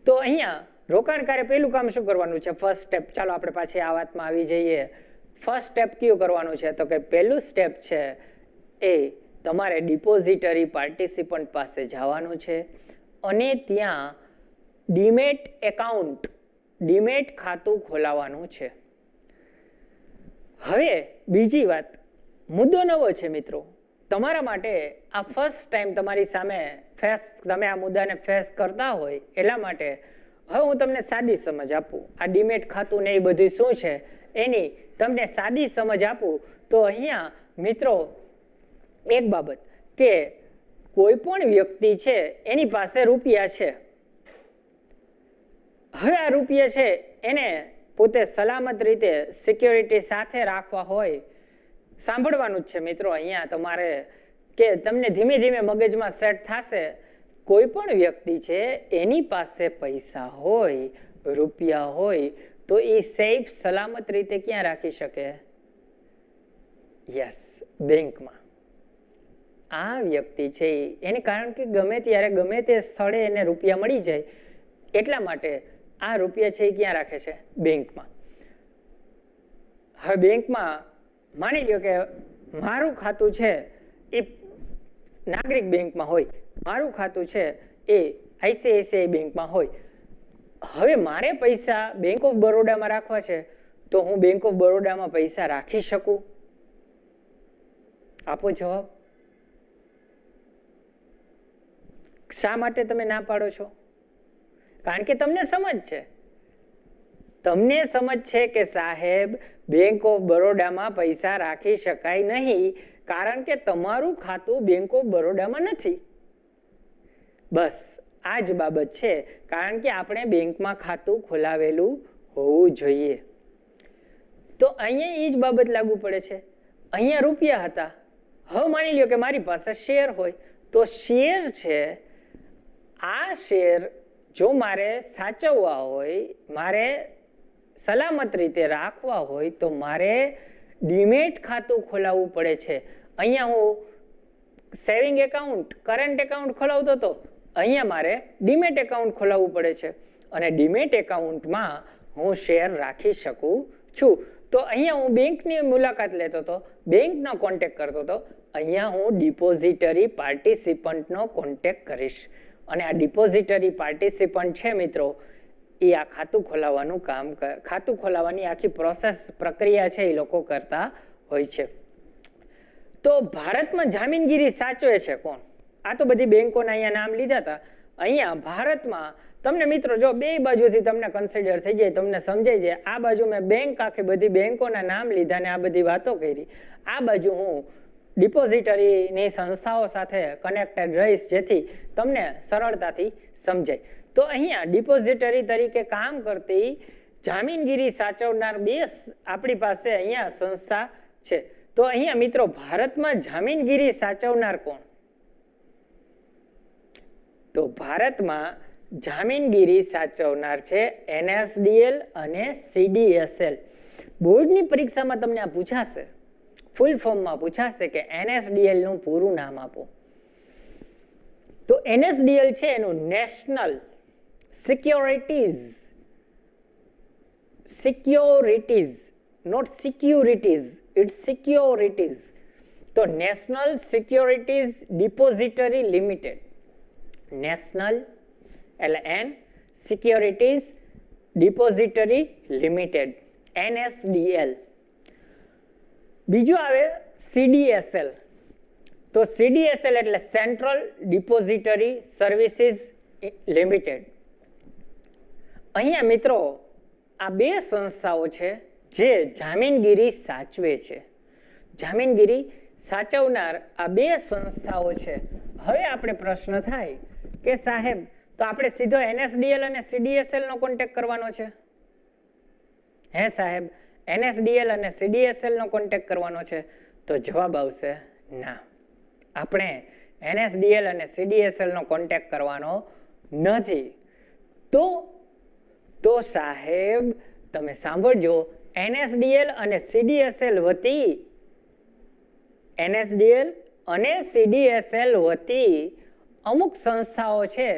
તો અહીંયા રોકાણકારે પહેલું કામ શું કરવાનું છે? First step. ચાલો આપણે પાછી આ વાતમાં આવી જઈએ. ફર્સ્ટ સ્ટેપ કયું કરવાનું છે? તો કે પહેલું સ્ટેપ છે એ તમારે ડિપોઝિટરી પાર્ટિસિપન્ટ પાસે જવાનું છે અને ત્યાં ડીમેટ ખાતું ખોલાવવાનું છે. હવે બીજી વાત, મુદ્દો નવો છે મિત્રો તમારા માટે. આ ફર્સ્ટ ટાઈમ તમારી સામે તમે આ મુદ્દાને ફેસ કરતા હોય એટલા માટે હવે હું તમને સાદી સમજ આપું. આ ડીમેટ ખાતું ને એ બધું શું છે એની તમને સાદી સમજ આપું તો અહીંયા મિત્રો એક બાબત કે કોઈ પણ વ્યક્તિ છે એની પાસે રૂપિયા છે. હવે આ રૂપિયા છે એને પોતે સલામત રીતે સિક્યોરિટી સાથે રાખવા હોય, સાંભળવાનું જ છે મિત્રો અહીંયા તમારે કે તમને ધીમે ધીમે મગજમાં સેટ થશે. કોઈ પણ વ્યક્તિ છે એની પાસે પૈસા હોય, રૂપિયા હોય તો એ સેફ સલામત રીતે ક્યાં રાખી શકે? યસ, બેંકમાં. આ વ્યક્તિ છે એને કારણ કે ગમે ત્યારે ગમે તે સ્થળે એને રૂપિયા મળી જાય એટલા માટે આ રૂપિયા છે એ ક્યાં રાખે છે? બેંકમાં. હવે બેંકમાં માની લ્યો કે મારું ખાતું છે એ નાગરિક બેંકમાં હોય, મારું ખાતું છે એ આઈસીઆઈસીઆઈ બેંકમાં હોય. હવે મારે પૈસા બેંક ઓફ બરોડામાં રાખવા છે તો હું બેંક ઓફ બરોડામાં પૈસા રાખી શકું? આપો જવાબ. શા માટે તમે ના પાડો છો? કારણ કે તમને સમજ છે કે સાહેબ બેંક ઓફ બરોડામાં પૈસા રાખી શકાય નહીં કારણ કે તમારું ખાતું બેંક ઓફ બરોડામાં નથી. બસ આ જ બાબત છે. કારણ કે આપણે બેંકમાં ખાતું ખોલાવેલું હોવું જોઈએ. તો અહીંયા એ જ બાબત લાગુ પડે છે. અહીંયા રૂપિયા હતા, હવે માની લ્યો કે મારી પાસે શેર હોય તો શેર છે, આ શેર જો મારે સાચવવા હોય, મારે સલામત રીતે રાખવા હોય તો મારે ડીમેટ ખાતું ખોલાવવું પડે છે. અહીંયા હું સેવિંગ એકાઉન્ટ, કરંટ એકાઉન્ટ ખોલાવતો હતો, અહીંયા મારે ડીમેટ એકાઉન્ટ ખોલાવવું પડે છે અને ડીમેટ એકાઉન્ટમાં હું શેર રાખી શકું છું. તો અહીંયા હું બેંકની મુલાકાત લેતો હતો, બેંકનો કોન્ટેક્ટ કરતો હતો, અહીંયા હું ડિપોઝિટરી પાર્ટિસિપન્ટનો કોન્ટેક્ટ કરીશ અને આ ડિપોઝિટરી પાર્ટિસિપન્ટ છે મિત્રો એ આ ખાતું ખોલાવવાનું ખાતું ખોલાવવાની આખી પ્રોસેસ પ્રક્રિયા છે એ લોકો કરતા હોય છે. તો ભારતમાં જામીનગીરી સાચવે છે કોણ? આ તો બધી બેંકોના અહીંયા નામ લીધા હતા. અહીંયા ભારતમાં તમને મિત્રો જો બે બાજુથી તમને કન્સિડર થઈ જાય, તમને સમજાઈ જાય. આ બાજુ મેં બેંક આખી બધી બેંકોના નામ લીધા ને આ બધી વાતો કરી. આ બાજુ હું ડિપોઝિટરીની સંસ્થાઓ સાથે કનેક્ટેડ રહીશ જેથી તમને સરળતાથી સમજાય. તો અહીંયા ડિપોઝિટરી તરીકે કામ કરતી જામીનગીરી સાચવનાર બે આપણી પાસે અહીંયા સંસ્થા છે. તો અહીંયા મિત્રો ભારતમાં જામીનગીરી સાચવનાર કોણ? તો ભારતમાં જામીનગીરી સાચવનાર છે એનએસડીએલ અને સીડીએસએલ. બોર્ડની પરીક્ષામાં તમને આ પૂછાશે, ફૂલ ફોર્મમાં પૂછાશે કે એનએસડીએલ નું પૂરું નામ આપો. તો એનએસડીએલ છે એનું national securities, not securities, it's securities. તો national securities depository limited, national એટલે N, securities depository limited, NSDL. બીજું આવે સીડીએસએલ. તો સીડીએસએલ એટલે સેન્ટ્રલ ડિપોઝિટરી સર્વિસીસ લિમિટેડ. અહીંયા મિત્રો આ બે સંસ્થાઓ છે જે જામીનગીરી સાચવે છે. જામીનગીરી સાચવનાર આ બે સંસ્થાઓ છે. હવે આપણે પ્રશ્ન થાય કે સાહેબ તો આપણે સીધો એનએસડીએલ અને સીડીએસએલ નો કોન્ટેક્ટ કરવાનો છે? હે સાહેબ એનએસડીએલ અને સીડીએસએલ નો કોન્ટેક્ટ કરવાનો છે? તો જવાબ આવશે ના, આપણે એનએસડીએલ અને સીડીએસએલ નો કોન્ટેક્ટ કરવાનો નથી. તો સાહેબ તમે સાંભળજો, એનએસડીએલ અને સીડીએસએલ વતી અમુક સંસ્થાઓ છે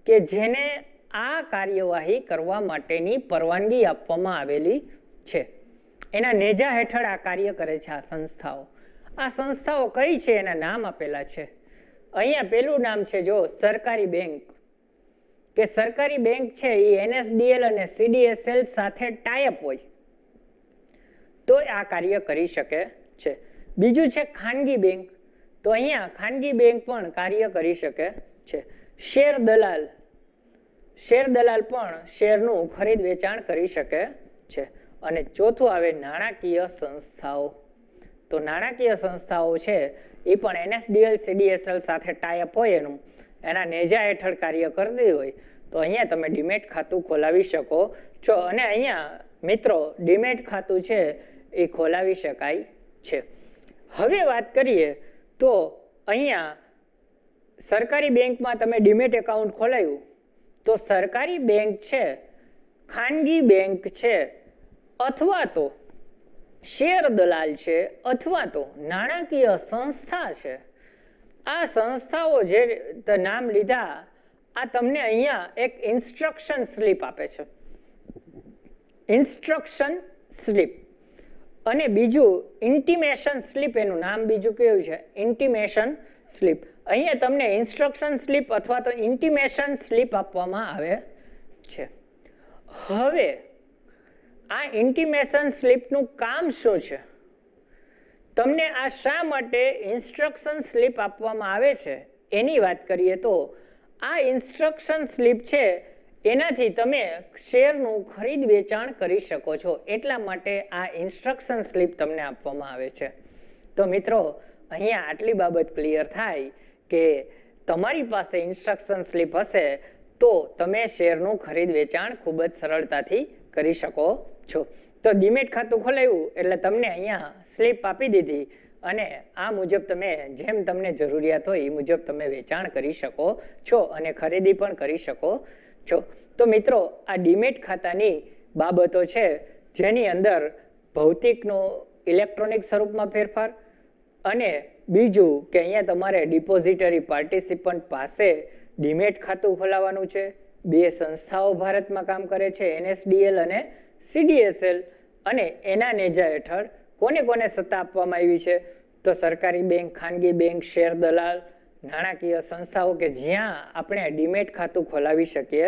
કે જેને આ કાર્યવાહી કરવા માટેની પરવાનગી આપવામાં આવેલી છે. એના નેજા હેઠળ આ કાર્ય કરે છે આ સંસ્થાઓ. આ સંસ્થાઓ કઈ છે એના નામ આપેલા છે. અહીંયા પેલું નામ છે જો સરકારી બેંક, કે સરકારી બેંક છે એ NSDL અને CDSL સાથે ટાઈઅપ હોય તો આ કાર્ય કરી શકે છે. બીજું છે ખાનગી બેંક, તો અહીંયા ખાનગી બેંક પણ કાર્ય કરી શકે છે. શેર દલાલ પણ શેરનું ખરીદ વેચાણ કરી શકે છે. અને ચોથું આવે નાણાકીય સંસ્થાઓ. તો નાણાકીય સંસ્થાઓ છે એ પણ NSDL CDSL સાથે ટાઈઅપ હોય એના નેજા હેઠળ કાર્ય કરતી હોય તો અહીંયા તમે ડીમેટ ખાતું ખોલાવી શકો છો. અને અહીંયા મિત્રો ડીમેટ ખાતું છે એ ખોલાવી શકાય છે. હવે વાત કરીએ તો અહીંયા સરકારી બેંકમાં તમે ડીમેટ એકાઉન્ટ ખોલાવ્યું તો સરકારી બેંક છે, ખાનગી બેંક છે, અથવા તો શેર દલાલ છે, અથવા તો નાણાકીય સંસ્થા છે. આ સંસ્થાઓ જે નામ લીધા આ તમને અહીંયા એક ઇન્સ્ટ્રક્શન સ્લીપ આપે છે, ઇન્સ્ટ્રક્શન સ્લીપ. અને બીજું ઇન્ટિમેશન સ્લીપ, એનું નામ બીજું કેવું છે ઇન્ટિમેશન સ્લીપ. અહીંયા તમને ઇન્સ્ટ્રક્શન સ્લીપ અથવા તો ઇન્ટિમેશન સ્લીપ આપવામાં આવે છે. હવે આ ઇન્ટિમેશન સ્લીપનું કામ શું છે, તમને આ શા માટે ઇન્સ્ટ્રક્શન સ્લીપ આપવામાં આવે છે એની વાત કરીએ તો આ ઇન્સ્ટ્રક્શન સ્લીપ છે એનાથી તમે શેરનું ખરીદ વેચાણ કરી શકો છો, એટલા માટે આ ઇન્સ્ટ્રક્શન સ્લીપ તમને આપવામાં આવે છે. તો મિત્રો અહીંયા આટલી બાબત ક્લિયર થાય કે તમારી પાસે ઇન્સ્ટ્રક્શન સ્લીપ હશે તો તમે શેરનું ખરીદ વેચાણ ખૂબ જ સરળતાથી કરી શકો છો. તો ડીમેટ ખાતું ખોલાવ્યું એટલે તમને અહીંયા સ્લીપ આપી દીધી અને આ મુજબ તમે જેમ તમને જરૂરિયાત હોય એ મુજબ તમે વેચાણ કરી શકો છો અને ખરીદી પણ કરી શકો છો. તો મિત્રો આ ડીમેટ ખાતાની બાબતો છે જેની અંદર ભૌતિકનો ઇલેક્ટ્રોનિક સ્વરૂપમાં ફેરફાર અને બીજું કે અહીંયા તમારે ડિપોઝિટરી પાર્ટિસિપન્ટ પાસે ડીમેટ ખાતું ખોલાવવાનું છે. બે સંસ્થાઓ ભારતમાં કામ કરે છે, NSDL અને CDSL, અને એના નેજા હેઠળ કોને કોને સત્તા આપવામાં આવી છે તો સરકારી બેંક, ખાનગી બેંક, શેર દલાલ, નાણાકીય સંસ્થાઓ કે જ્યાં આપણે ડીમેટ ખાતું ખોલાવી શકીએ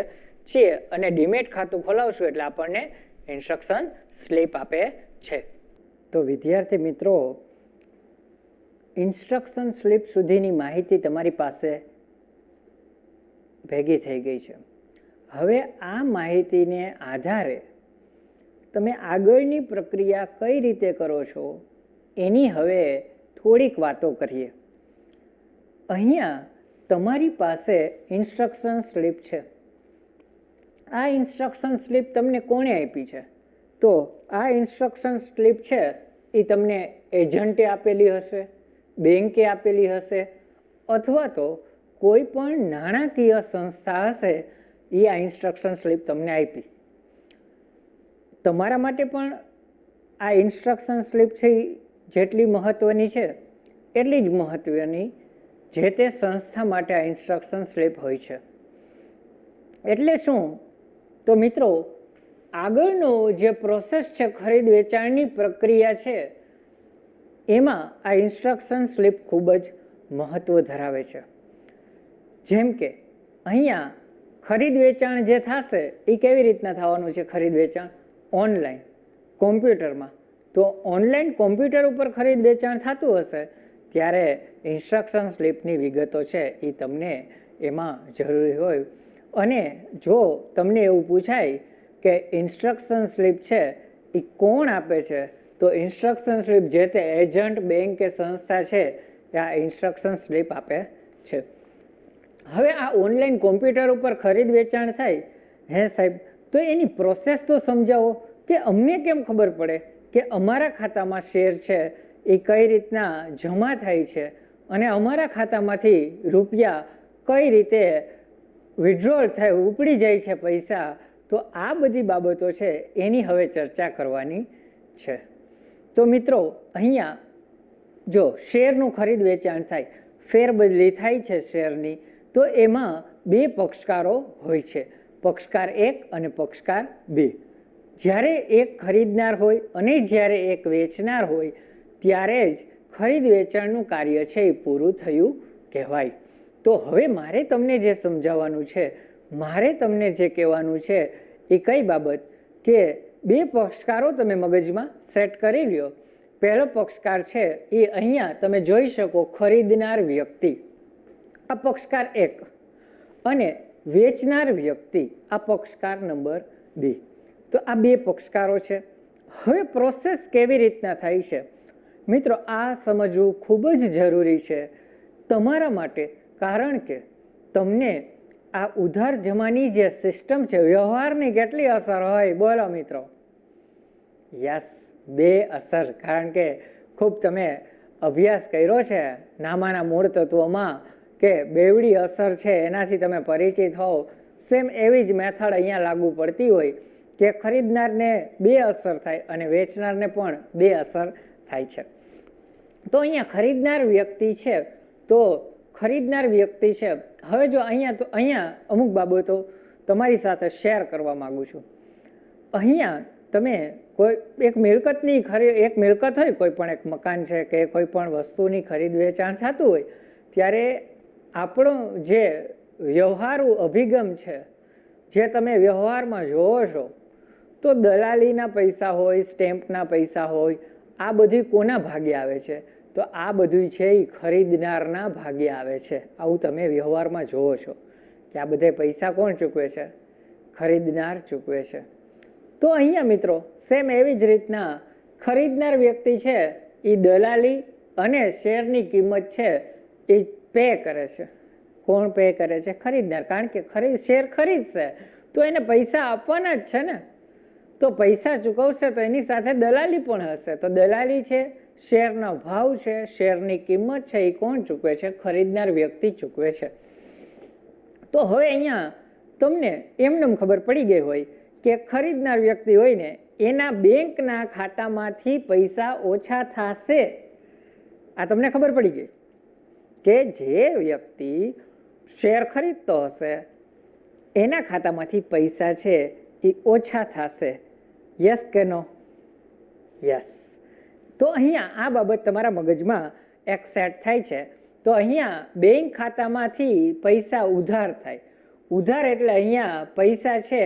છીએ. અને ડીમેટ ખાતું ખોલાવશું એટલે આપણને ઇન્સ્ટ્રક્શન સ્લીપ આપે છે. તો વિદ્યાર્થી મિત્રો ઇન્સ્ટ્રક્શન સ્લીપ સુધીની માહિતી તમારી પાસે ભેગી થઈ ગઈ છે. હવે આ માહિતીને આધારે તમે આગળની પ્રક્રિયા કઈ રીતે કરો છો એની હવે થોડીક વાતો કરીએ. અહીંયા તમારી પાસે ઇન્સ્ટ્રક્શન સ્લીપ છે. આ ઇન્સ્ટ્રક્શન સ્લીપ તમને કોણે આપી છે તો આ ઇન્સ્ટ્રક્શન સ્લીપ છે એ તમને એજન્ટે આપેલી હશે, બેંકે આપેલી હશે, અથવા તો કોઈ પણ નાણાકીય સંસ્થા હશે એ આ ઇન્સ્ટ્રક્શન સ્લીપ તમને આપી. તમારા માટે પણ આ ઇન્સ્ટ્રક્શન સ્લીપ છે જેટલી મહત્વની છે એટલી જ મહત્વની જે તે સંસ્થા માટે આ ઇન્સ્ટ્રક્શન સ્લીપ હોય છે. એટલે શું તો મિત્રો આગળનો જે પ્રોસેસ છે ખરીદ વેચાણની પ્રક્રિયા છે એમાં આ ઇન્સ્ટ્રક્શન સ્લીપ ખૂબ જ મહત્વ ધરાવે છે. જેમ કે અહીંયા ખરીદ વેચાણ જે થશે એ કેવી રીતના થવાનું છે, ખરીદ વેચાણ ઓનલાઈન કોમ્પ્યુટરમાં. તો ઓનલાઈન કોમ્પ્યુટર ઉપર ખરીદ વેચાણ થતું હશે ત્યારે ઇન્સ્ટ્રક્શન સ્લીપની વિગતો છે એ તમને એમાં જરૂરી હોય. અને જો તમને એવું પૂછાય કે ઇન્સ્ટ્રક્શન સ્લીપ છે એ કોણ આપે છે તો ઇન્સ્ટ્રક્શન સ્લીપ જે તે એજન્ટ, બેંક કે સંસ્થા છે એ આ ઇન્સ્ટ્રક્શન સ્લીપ આપે છે. હવે આ ઓનલાઈન કોમ્પ્યુટર ઉપર ખરીદ વેચાણ થાય હે સાહેબ તો એની પ્રોસેસ તો સમજાવો કે અમને કેમ ખબર પડે કે અમારા ખાતામાં શેર છે એ કઈ રીતના જમા થાય છે અને અમારા ખાતામાંથી રૂપિયા કઈ રીતે વિડ્રોલ થાય, ઉપડી જાય છે પૈસા. તો આ બધી બાબતો છે એની હવે ચર્ચા કરવાની છે. તો મિત્રો અહીંયા જો શેરનું ખરીદ વેચાણ થાય, ફેરબદલી થાય છે શેરની, તો એમાં બે પક્ષકારો હોય છે, પક્ષકાર 1 અને પક્ષકાર 2. જ્યારે એક ખરીદનાર હોય અને જ્યારે એક વેચનાર હોય ત્યારે જ ખરીદ વેચાણનું કાર્ય છે એ પૂરું થયું કહેવાય. તો હવે મારે તમને જે સમજાવવાનું છે, મારે તમને જે કહેવાનું છે એ કઈ બાબત કે બે પક્ષકારો તમે મગજમાં સેટ કરી લ્યો. પહેલો પક્ષકાર છે એ અહીંયા તમે જોઈ શકો, ખરીદનાર વ્યક્તિ, આ પક્ષકાર 1, અને વેચનાર વ્યક્તિ, આ પક્ષકાર નંબર 2. તો આ બે પક્ષકારો છે. હવે પ્રોસેસ કેવી રીતના થાય છે મિત્રો, આ સમજવું ખૂબ જ જરૂરી છે તમારા માટે, કારણ કે તમને આ ઉધાર જમાની જે સિસ્ટમ છે, વ્યવહારની કેટલી અસર હોય બોલો મિત્રો? યસ, 2 અસર. કારણ કે ખૂબ તમે અભ્યાસ કર્યો છે નામાના મૂળ તત્વોમાં કે બેવડી અસર છે, એનાથી તમે પરિચિત હોવ. સેમ એવી જ મેથડ અહીંયા લાગુ પડતી હોય કે ખરીદનારને 2 અસર થાય અને વેચનારને પણ 2 અસર થાય છે. તો અહીંયા ખરીદનાર વ્યક્તિ છે, તો ખરીદનાર વ્યક્તિ છે. હવે જો અહીંયા અમુક બાબતો તમારી સાથે શેર કરવા માંગુ છું. અહીંયા તમે કોઈ એક મિલકતની એક મિલકત હોય, કોઈ પણ એક મકાન છે કે કોઈ પણ વસ્તુની ખરીદ વેચાણ થતું હોય, ત્યારે આપણો જે વ્યવહારુ અભિગમ છે, જે તમે વ્યવહારમાં જોવો છો, તો દલાલીના પૈસા હોય, સ્ટેમ્પના પૈસા હોય, આ બધું કોના ભાગે આવે છે? તો આ બધું છે એ ખરીદનારના ભાગે આવે છે. આવું તમે વ્યવહારમાં જોવો છો કે આ બધા પૈસા કોણ ચૂકવે છે? ખરીદનાર ચૂકવે છે. તો અહીંયા મિત્રો સેમ એવી જ રીતના ખરીદનાર વ્યક્તિ છે એ દલાલી અને શેરની કિંમત છે એ પે કરે છે. કોણ પે કરે છે? ખરીદનાર. કારણ કે શેર ખરીદશે તો એને પૈસા આપવાના જ છે ને, તો પૈસા ચૂકવશે તો એની સાથે દલાલી પણ હશે. તો દલાલી છે, શેરનો ભાવ છે, શેરની કિંમત છે, એ કોણ ચૂકવે છે? ખરીદનાર વ્યક્તિ ચૂકવે છે. તો હવે અહીંયા તમને એમનેમ ખબર પડી ગઈ હોય કે ખરીદનાર વ્યક્તિ હોય ને એના બેંકના ખાતામાંથી પૈસા ઓછા થશે. આ તમને ખબર પડી ગઈ કે જે વ્યક્તિ શેર ખરીદતો હશે એના ખાતામાંથી પૈસા છે એ ઓછા થશે. યસ કે નો? યસ. તો અહીંયા આ બાબત તમારા મગજમાં એક સેટ થાય છે. તો અહીંયા બેંક ખાતામાંથી પૈસા ઉધાર થાય. ઉધાર એટલે અહીંયા પૈસા છે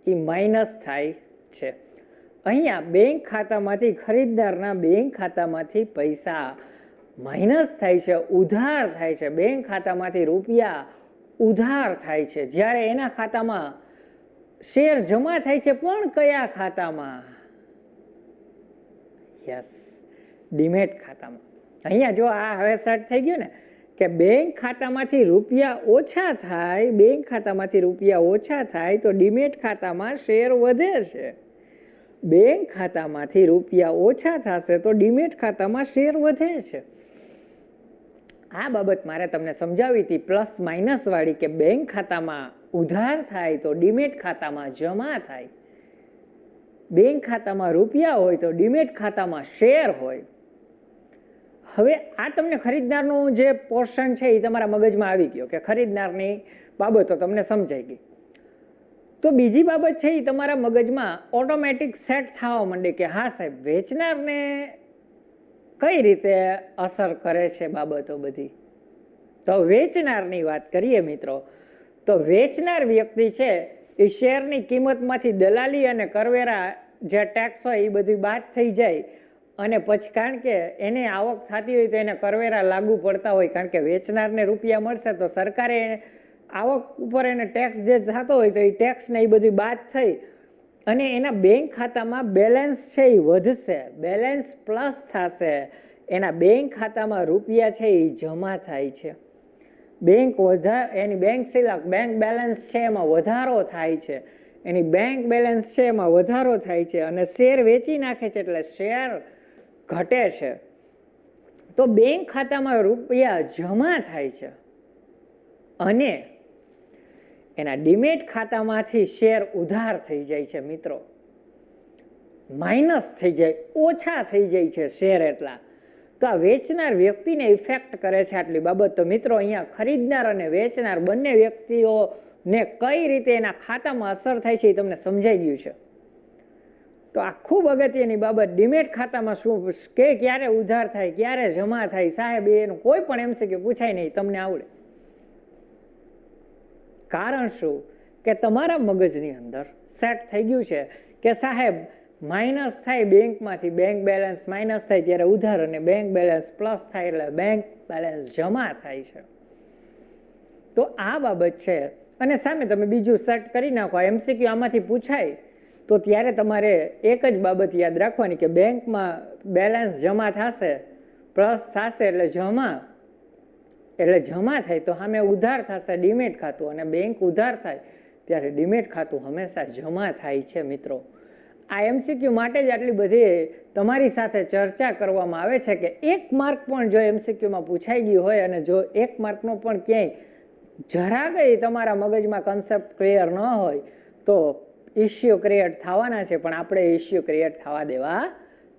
એ માઇનસ થાય છે. અહીંયા બેંક ખાતામાંથી, ખરીદનારના બેંક ખાતામાંથી પૈસા માઇનસ થાય છે, ઉધાર થાય છે. બેંક ખાતામાંથી રૂપિયા ઉધાર થાય છે, જ્યારે એના ખાતામાં શેર જમા થાય છે. પણ કયા ખાતામાં? યસ, ડીમેટ ખાતામાં. અહીંયા જો આ હવે સેટ થઈ ગયું ને કે બેંક ખાતામાંથી રૂપિયા ઓછા થાય, બેંક ખાતામાંથી રૂપિયા ઓછા થાય તો ડીમેટ ખાતામાં શેર વધે છે. બેંક ખાતામાંથી રૂપિયા ઓછા થશે તો ડીમેટ ખાતામાં શેર વધે છે. આ બાબત મારે તમને સમજાવી હતી, પ્લસ માઇનસ વાળી, કે બેંક ખાતામાં ઉધાર થાય તો ડીમેટ ખાતામાં જમા થાય. બેંક ખાતામાં રૂપિયા હોય તો ડીમેટ ખાતામાં શેર હોય. હવે આ તમને ખરીદનારનું જે પોર્શન છે એ તમારા મગજમાં આવી ગયો કે ખરીદનારની બાબતો તમને સમજાઈ ગઈ. તો બીજી બાબત છે એ તમારા મગજમાં ઓટોમેટિક સેટ થવા માંડે કે હા સાહેબ, વેચનારને કઈ રીતે અસર કરે છે બાબતો બધી. તો વેચનારની વાત કરીએ મિત્રો, તો વેચનાર વ્યક્તિ છે એ શેરની કિંમતમાંથી દલાલી અને કરવેરા જે ટેક્સ હોય એ બધું બાદ થઈ જાય, અને પછી કારણ કે એને આવક થતી હોય તો એને કરવેરા લાગુ પડતા હોય. કારણ કે વેચનારને રૂપિયા મળશે તો સરકારે આવક ઉપર એને ટેક્સ જે થતો હોય તો એ ટેક્સ ને એ બધું બાદ થઈ અને એના બેંક ખાતામાં બેલેન્સ છે એ વધશે, બેલેન્સ પ્લસ થશે. એના બેંક ખાતામાં રૂપિયા છે એ જમા થાય છે. એની બેંક સિલક બેંક બેલેન્સ છે એમાં વધારો થાય છે. એની બેંક બેલેન્સ છે એમાં વધારો થાય છે અને શેર વેચી નાખે છે એટલે શેર ઘટે છે. તો બેંક ખાતામાં રૂપિયા જમા થાય છે અને એના ડીમેટ ખાતામાંથી શેર ઉધાર થઈ જાય છે મિત્રો, માઇનસ થઈ જાય, ઓછા થઈ જાય છે શેર એટલા. તો આ વેચનાર વ્યક્તિને ઇફેક્ટ કરે છે આટલી બાબત. તો મિત્રો અહીંયા ખરીદનાર અને વેચનાર બંને વ્યક્તિઓને કઈ રીતે એના ખાતામાં અસર થાય છે એ તમને સમજાઈ ગયું છે. તો આ ખૂબ અગત્યની બાબત. ડીમેટ ખાતામાં શું કે ક્યારે ઉધાર થાય, ક્યારે જમા થાય, સાહેબ એનું કોઈ પણ MCQ પૂછાય નહીં, તમને આવડે. કારણ શું કે તમારા મગજની અંદર સેટ થઈ ગયું છે કે સાહેબ માઇનસ થાય બેંકમાંથી, બેંક બેલેન્સ માઇનસ થાય ત્યારે ઉધાર, અને બેંક બેલેન્સ પ્લસ થાય એટલે બેંક બેલેન્સ જમા થાય છે. તો આ બાબત છે. અને સામે તમે બીજું સેટ કરી નાખો, MCQ આમાંથી પૂછાય તો ત્યારે તમારે એક જ બાબત યાદ રાખવાની કે બેંકમાં બેલેન્સ જમા થશે, પ્લસ થશે એટલે જમા થાય તો સામે ઉધાર થશે ડીમેટ ખાતું, અને બેંક ઉધાર થાય ત્યારે ડીમેટ ખાતું હંમેશા જમા થાય છે. મિત્રો આ MCQ માટે જ આટલી બધી તમારી સાથે ચર્ચા કરવામાં આવે છે કે 1 માર્ક પણ જો MCQમાં પૂછાઈ ગયું હોય અને જો 1 માર્કનો પણ ક્યાંય જરા ગઈ તમારા મગજમાં કન્સેપ્ટ ક્લિયર ન હોય તો ઇસ્યુ ક્રિએટ થવાના છે, પણ આપણે ઇસ્યુ ક્રિએટ થવા દેવા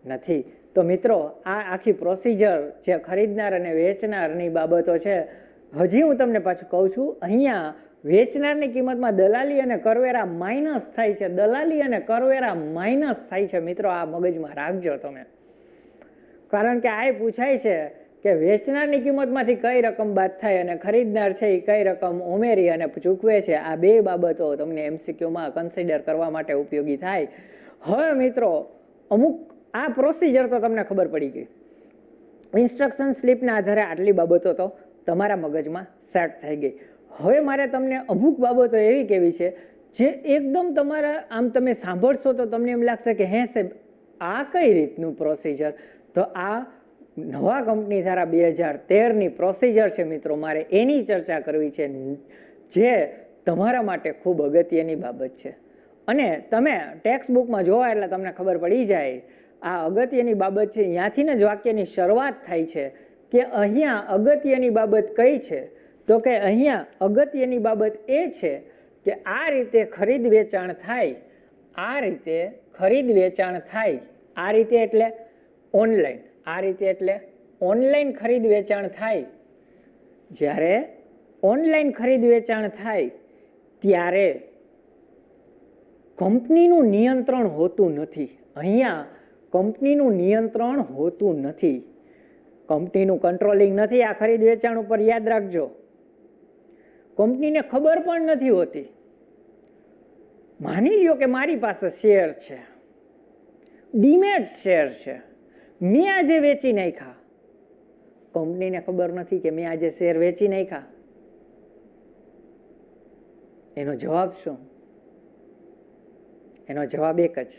નથી. તો મિત્રો આ આખી પ્રોસિજર જે ખરીદનાર અને વેચનારની બાબતો છે. હજી હું તમને પાછું કહું છું, અહીંયા વેચનારની કિંમતમાં દલાલી અને કરવેરા માઇનસ થાય છે, દલાલી અને કરવેરા માઇનસ થાય છે. મિત્રો આ મગજમાં રાખજો તમે, કારણ કે આ પૂછાય છે કે વેચનારની કિંમતમાંથી કઈ રકમ બાદ થાય અને ખરીદનાર છે એ કઈ રકમ ઉમેરી અને ચૂકવે છે. આ બે બાબતો તમને MCQમાં કન્સિડર કરવા માટે ઉપયોગી થાય. હવે મિત્રો અમુક આ પ્રોસિજર તો તમને ખબર પડી ગઈ, ઇન્સ્ટ્રક્શન સ્લીપના આધારે આટલી બાબતો તો તમારા મગજમાં સેટ થઈ ગઈ. હવે મારે તમને અમુક બાબતો એવી કેવી છે જે એકદમ તમારા આમ તમે સાંભળશો તો તમને એમ લાગશે કે હે સાહેબ આ કઈ રીતનું પ્રોસિજર. તો આ નવા કંપની ધારા 2013ની પ્રોસિજર છે મિત્રો, મારે એની ચર્ચા કરવી છે જે તમારા માટે ખૂબ અગત્યની બાબત છે. અને તમે ટેક્સ્ટ બુકમાં જોવા એટલે તમને ખબર પડી જાય આ અગત્યની બાબત છે. ત્યાંથી જ વાક્યની શરૂઆત થાય છે કે અહીંયા અગત્યની બાબત કઈ છે, તો કે અહીંયા અગત્યની બાબત એ છે કે આ રીતે ખરીદ વેચાણ થાય, આ રીતે ખરીદ વેચાણ થાય, આ રીતે એટલે ઓનલાઈન, આ રીતે એટલે ઓનલાઈન ખરીદ વેચાણ થાય. જ્યારે ઓનલાઈન ખરીદ વેચાણ થાય ત્યારે કંપનીનું નિયંત્રણ હોતું નથી. અહીંયા કંપનીનું નિયંત્રણ હોતું નથી, કંપનીનું કંટ્રોલિંગ નથી આ ખરીદ વેચાણ ઉપર, યાદ રાખજો. કંપનીને ખબર પણ નથી હોતી. માની લ્યો કે મારી પાસે શેર છે, ડીમેટ શેર છે, મેં આજે વેચી નાખ્યા, કંપનીને ખબર નથી કે મેં આજે શેર વેચી નાખ્યા. એનો જવાબ શું? એનો જવાબ એક જ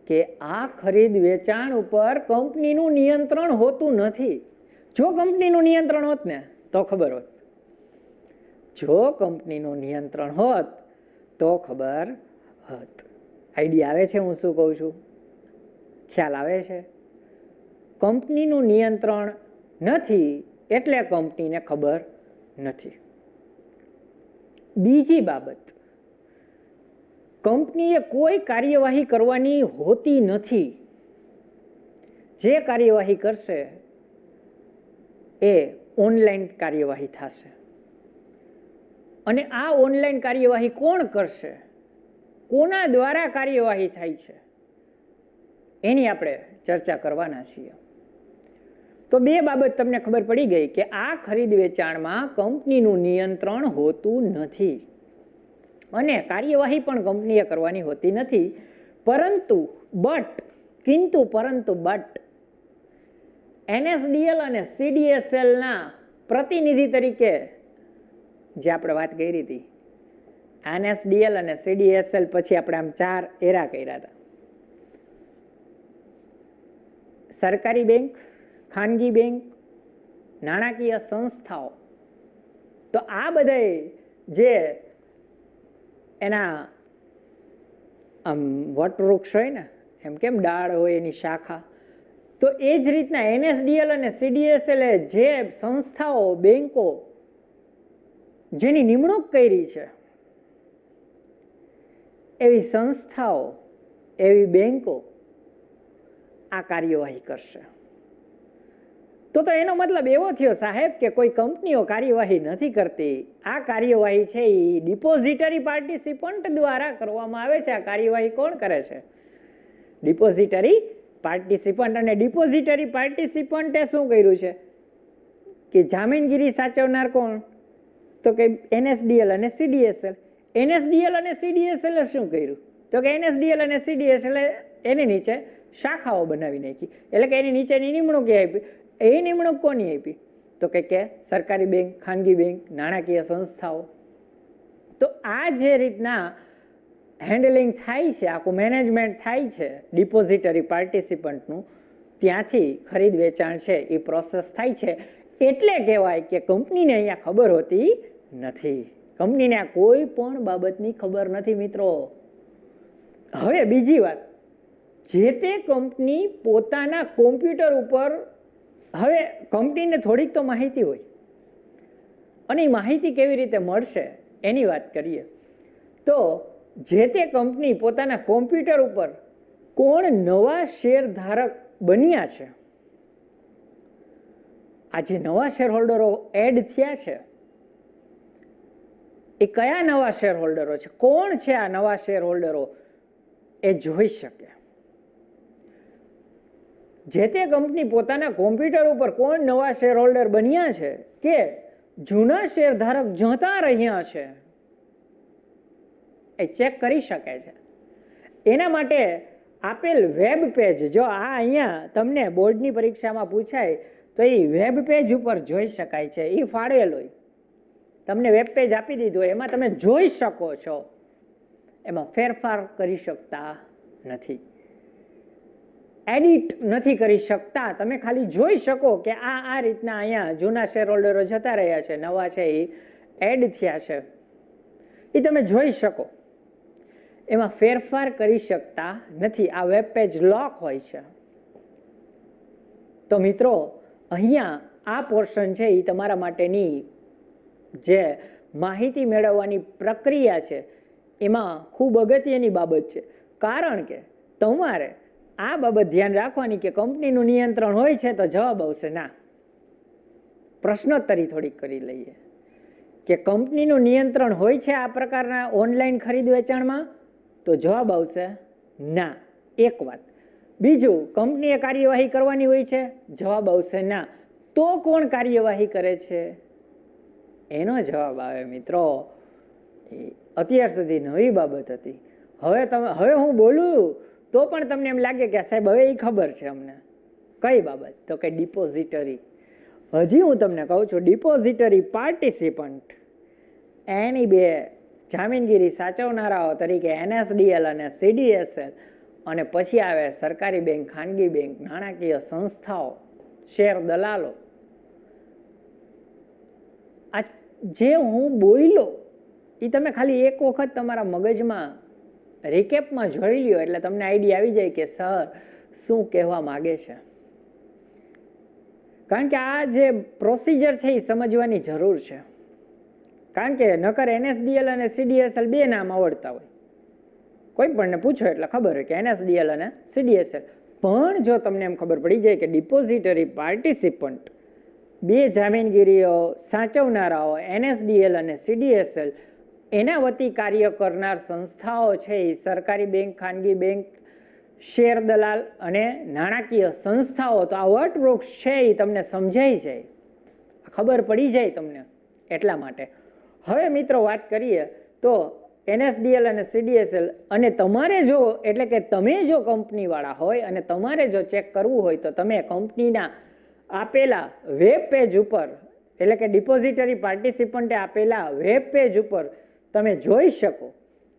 કે આ ખરીદ વેચાણ ઉપર કંપનીનું નિયંત્રણ હોતું નથી. જો કંપનીનું નિયંત્રણ હોત ને તો ખબર હોત, જો કંપનીનું નિયંત્રણ હોત તો ખબર હોત. આઈડિયા આવે છે હું શું કહું છું? ખ્યાલ આવે છે? કંપનીનું નિયંત્રણ નથી એટલે કંપનીને ખબર નથી. બીજી બાબત, કંપનીએ કોઈ કાર્યવાહી કરવાની હોતી નથી. જે કાર્યવાહી કરશે એ ઓનલાઈન કાર્યવાહી થશે. અને આ ઓનલાઈન કાર્યવાહી કોણ કરશે, કોના દ્વારા કાર્યવાહી થાય છે એની આપણે ચર્ચા કરવાના છીએ. તો બે બાબત તમને ખબર પડી ગઈ કે આ ખરીદ વેચાણમાં કંપનીનું નિયંત્રણ હોતું નથી અને કાર્યવાહી પણ કંપનીએ કરવાની હોતી નથી. પરંતુ NSDL અને CDSL ના પ્રતિનિધિ તરીકે જે આપણે વાત કરી હતી, NSDL અને CDSL પછી આપણે આમ 4 એરા કર્યા હતા. સરકારી બેંક, ખાનગી બેંક, નાણાકીય સંસ્થાઓ. તો આ બધા જે એના આમ વટવૃક્ષ હોય ને, એમ કેમ ડાળ હોય એની શાખા, તો એ જ રીતના NSDL અને CDSL જે સંસ્થાઓ, બેંકો જેની નિમણૂક કરી છે એવી સંસ્થાઓ, એવી બેંકો આ કાર્યવાહી કરશે. તો એનો મતલબ એવો થયો સાહેબ કે કોઈ કંપનીઓ કાર્યવાહી નથી કરતી. આ કાર્યવાહી છે એ ડિપોઝિટરી પાર્ટિસિપન્ટ દ્વારા કરવામાં આવે છે. આ કાર્યવાહી કોણ કરે છે? Depository participant. અને ડિપોઝિટરી પાર્ટિસિપન્ટે શું કર્યું છે કે જામીનગીરી સાચવનાર કોણ? તો કે એનએસડીએલ અને સીડીએસએલ. એનએસડીએલ અને સીડીએસએલ શું કર્યું? તો કે એનએસડીએલ અને સીડીએસએલ એની નીચે શાખાઓ બનાવી નાખી. એટલે કે એની નીચેની નિમણૂક આપી. એ નિમણૂક કોની આપી? તો કે સરકારી બેંક, ખાનગી બેંક, નાણાકીય સંસ્થાઓ. તો આ જે રીતના હેન્ડલિંગ થાય છે, આખું મેનેજમેન્ટ થાય છે ડિપોઝિટરી પાર્ટિસિપન્ટનું, ત્યાંથી ખરીદ વેચાણ છે એ પ્રોસેસ થાય છે. એટલે કહેવાય કે કંપનીને અહીંયા ખબર હોતી નથી. કંપનીને આ કોઈ પણ બાબતની ખબર નથી મિત્રો. હવે બીજી વાત, જે તે કંપની પોતાના કોમ્પ્યુટર ઉપર, હવે કંપનીને થોડીક તો માહિતી હોય, અને એ માહિતી કેવી રીતે મળશે એની વાત કરીએ તો જે તે કંપની પોતાના કોમ્પ્યુટર ઉપર કોણ નવા શેર ધારક બન્યા છે, આ જે નવા શેર હોલ્ડરો એડ થયા છે એ કયા નવા શેર હોલ્ડરો છે, કોણ છે આ નવા શેર હોલ્ડરો, એ જોઈ શકે. જે તે કંપની પોતાના કોમ્પ્યુટર ઉપર કોણ નવા શેર હોલ્ડર બન્યા છે કે જૂના શેર ધારક જતા રહ્યા છે એ ચેક કરી શકે છે. એના માટે આપેલ વેબ પેજ, જો આ અહીંયા તમને બોર્ડની પરીક્ષામાં પૂછાય તો એ વેબ પેજ ઉપર જોઈ શકાય છે. એ ફાળવેલ હોય, તમને વેબ પેજ આપી દીધું હોય, એમાં તમે જોઈ શકો છો. એમાં ફેરફાર કરી શકતા નથી, એડિટ નથી કરી શકતા. તમે ખાલી જોઈ શકો કે આ રીતના અહીંયા જૂના શેર હોલ્ડરો જતા રહ્યા છે, નવા છે એ એડ થયા છે, એ તમે જોઈ શકો. એમાં ફેરફાર કરી શકતા નથી. આ વેબ પેજ લોક હોય છે. તો મિત્રો અહીંયા આ પોર્શન છે એ તમારા માટેની જે માહિતી મેળવવાની પ્રક્રિયા છે એમાં ખૂબ અગત્યની બાબત છે. કારણ કે તમારે આ બાબત ધ્યાન રાખવાની કે કંપનીનું નિયંત્રણ હોય છે, તો જવાબ આવશે ના. પ્રશ્નોત્તરી થોડીક કરી લઈએ કે કંપનીનું નિયંત્રણ હોય છે આ પ્રકારના ઓનલાઈન ખરીદ વેચાણમાં, તો જવાબ આવશે ના. એક વાત. બીજું, કંપનીએ કાર્યવાહી કરવાની હોય છે, જવાબ આવશે ના. તો કોણ કાર્યવાહી કરે છે? એનો જવાબ આવે મિત્રો અત્યાર સુધી નવી બાબત હતી. હવે હું બોલું તો પણ તમને એમ લાગે કે સાહેબ હવે એ ખબર છે અમને. કઈ બાબત? તો કે ડિપોઝિટરી. હજી હું તમને કહું છું, ડિપોઝિટરી પાર્ટિસિપન્ટ એની બે જામીનગીરી સાચવનારાઓ તરીકે એનએસડીએલ અને સીડીએસએલ, અને પછી આવે સરકારી બેંક, ખાનગી બેંક, નાણાકીય સંસ્થાઓ, શેર દલાલો. આ જે હું બોલ્યો એ તમે ખાલી એક વખત તમારા મગજમાં રિકેપમાં જોઈ લ્યો એટલે તમને આઈડિયા આવી જાય કે સર શું કહેવા માંગે છે. કારણ કે આ જે પ્રોસિજર છે એ સમજવાની જરૂર છે. કારણ કે નકર એનએસડીએલ અને સીડીએસએલ બે નામ આવડતા હોય, કોઈ પણને પૂછો એટલે ખબર હોય કે એનએસડીએલ અને સીડીએસએલ. પણ જો તમને એમ ખબર પડી જાય કે ડિપોઝિટરી પાર્ટિસિપન્ટ બે જામીનગીરીઓ સાચવનારાઓ એનએસડીએલ અને સીડીએસએલ એના વતી કાર્ય કરનાર સંસ્થાઓ છે એ સરકારી બેંક, ખાનગી બેંક, શેર દલાલ અને નાણાકીય સંસ્થાઓ, તો આ વટવૃક્ષ છે એ તમને સમજાઈ જાય, ખબર પડી જાય તમને. એટલા માટે હવે મિત્રો વાત કરીએ તો એનએસડીએલ અને સીડીએસએલ, અને તમારે જો એટલે કે તમે જો કંપનીવાળા હોય અને તમારે જો ચેક કરવું હોય તો તમે કંપનીના આપેલા વેબ પેજ ઉપર, એટલે કે ડિપોઝિટરી પાર્ટિસિપન્ટે આપેલા વેબ પેજ ઉપર તમે જોઈ શકો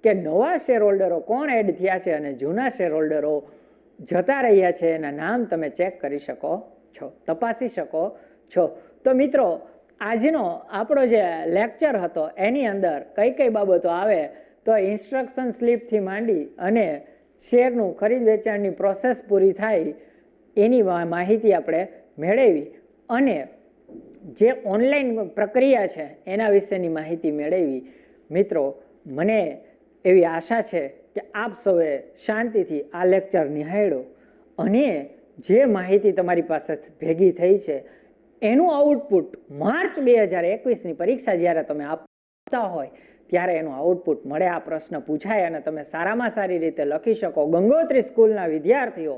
કે નવા શેર હોલ્ડરો કોણ એડ થયા છે અને જૂના શેર હોલ્ડરો જતા રહ્યા છે એના નામ તમે ચેક કરી શકો છો, તપાસી શકો છો. તો મિત્રો આજનો આપણો જે લેક્ચર હતો એની અંદર કઈ કઈ બાબતો આવે તો ઇન્સ્ટ્રક્શન સ્લીપથી માંડી અને શેરનું ખરીદ વેચાણની પ્રોસેસ પૂરી થાય એની માહિતી આપણે મેળવી, અને જે ઓનલાઈન પ્રક્રિયા છે એના વિશેની માહિતી મેળવી. મિત્રો મને એવી આશા છે કે આપ સૌએ શાંતિથી આ લેક્ચર નિહાળ્યો અને જે માહિતી તમારી પાસે ભેગી થઈ છે એનું આઉટપુટ માર્ચ 2021ની પરીક્ષા જ્યારે તમે આપતા હોય ત્યારે એનું આઉટપુટ મળે. આ પ્રશ્ન પૂછાય અને તમે સારામાં સારી રીતે લખી શકો. ગંગોત્રી સ્કૂલના વિદ્યાર્થીઓ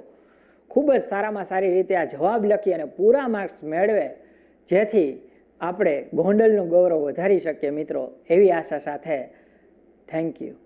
ખૂબ જ સારામાં સારી રીતે આ જવાબ લખી અને પૂરા માર્ક્સ મેળવે, જેથી આપણે ગોંડલનું ગૌરવ વધારી શકીએ મિત્રો, એવી આશા સાથે થેન્ક યુ.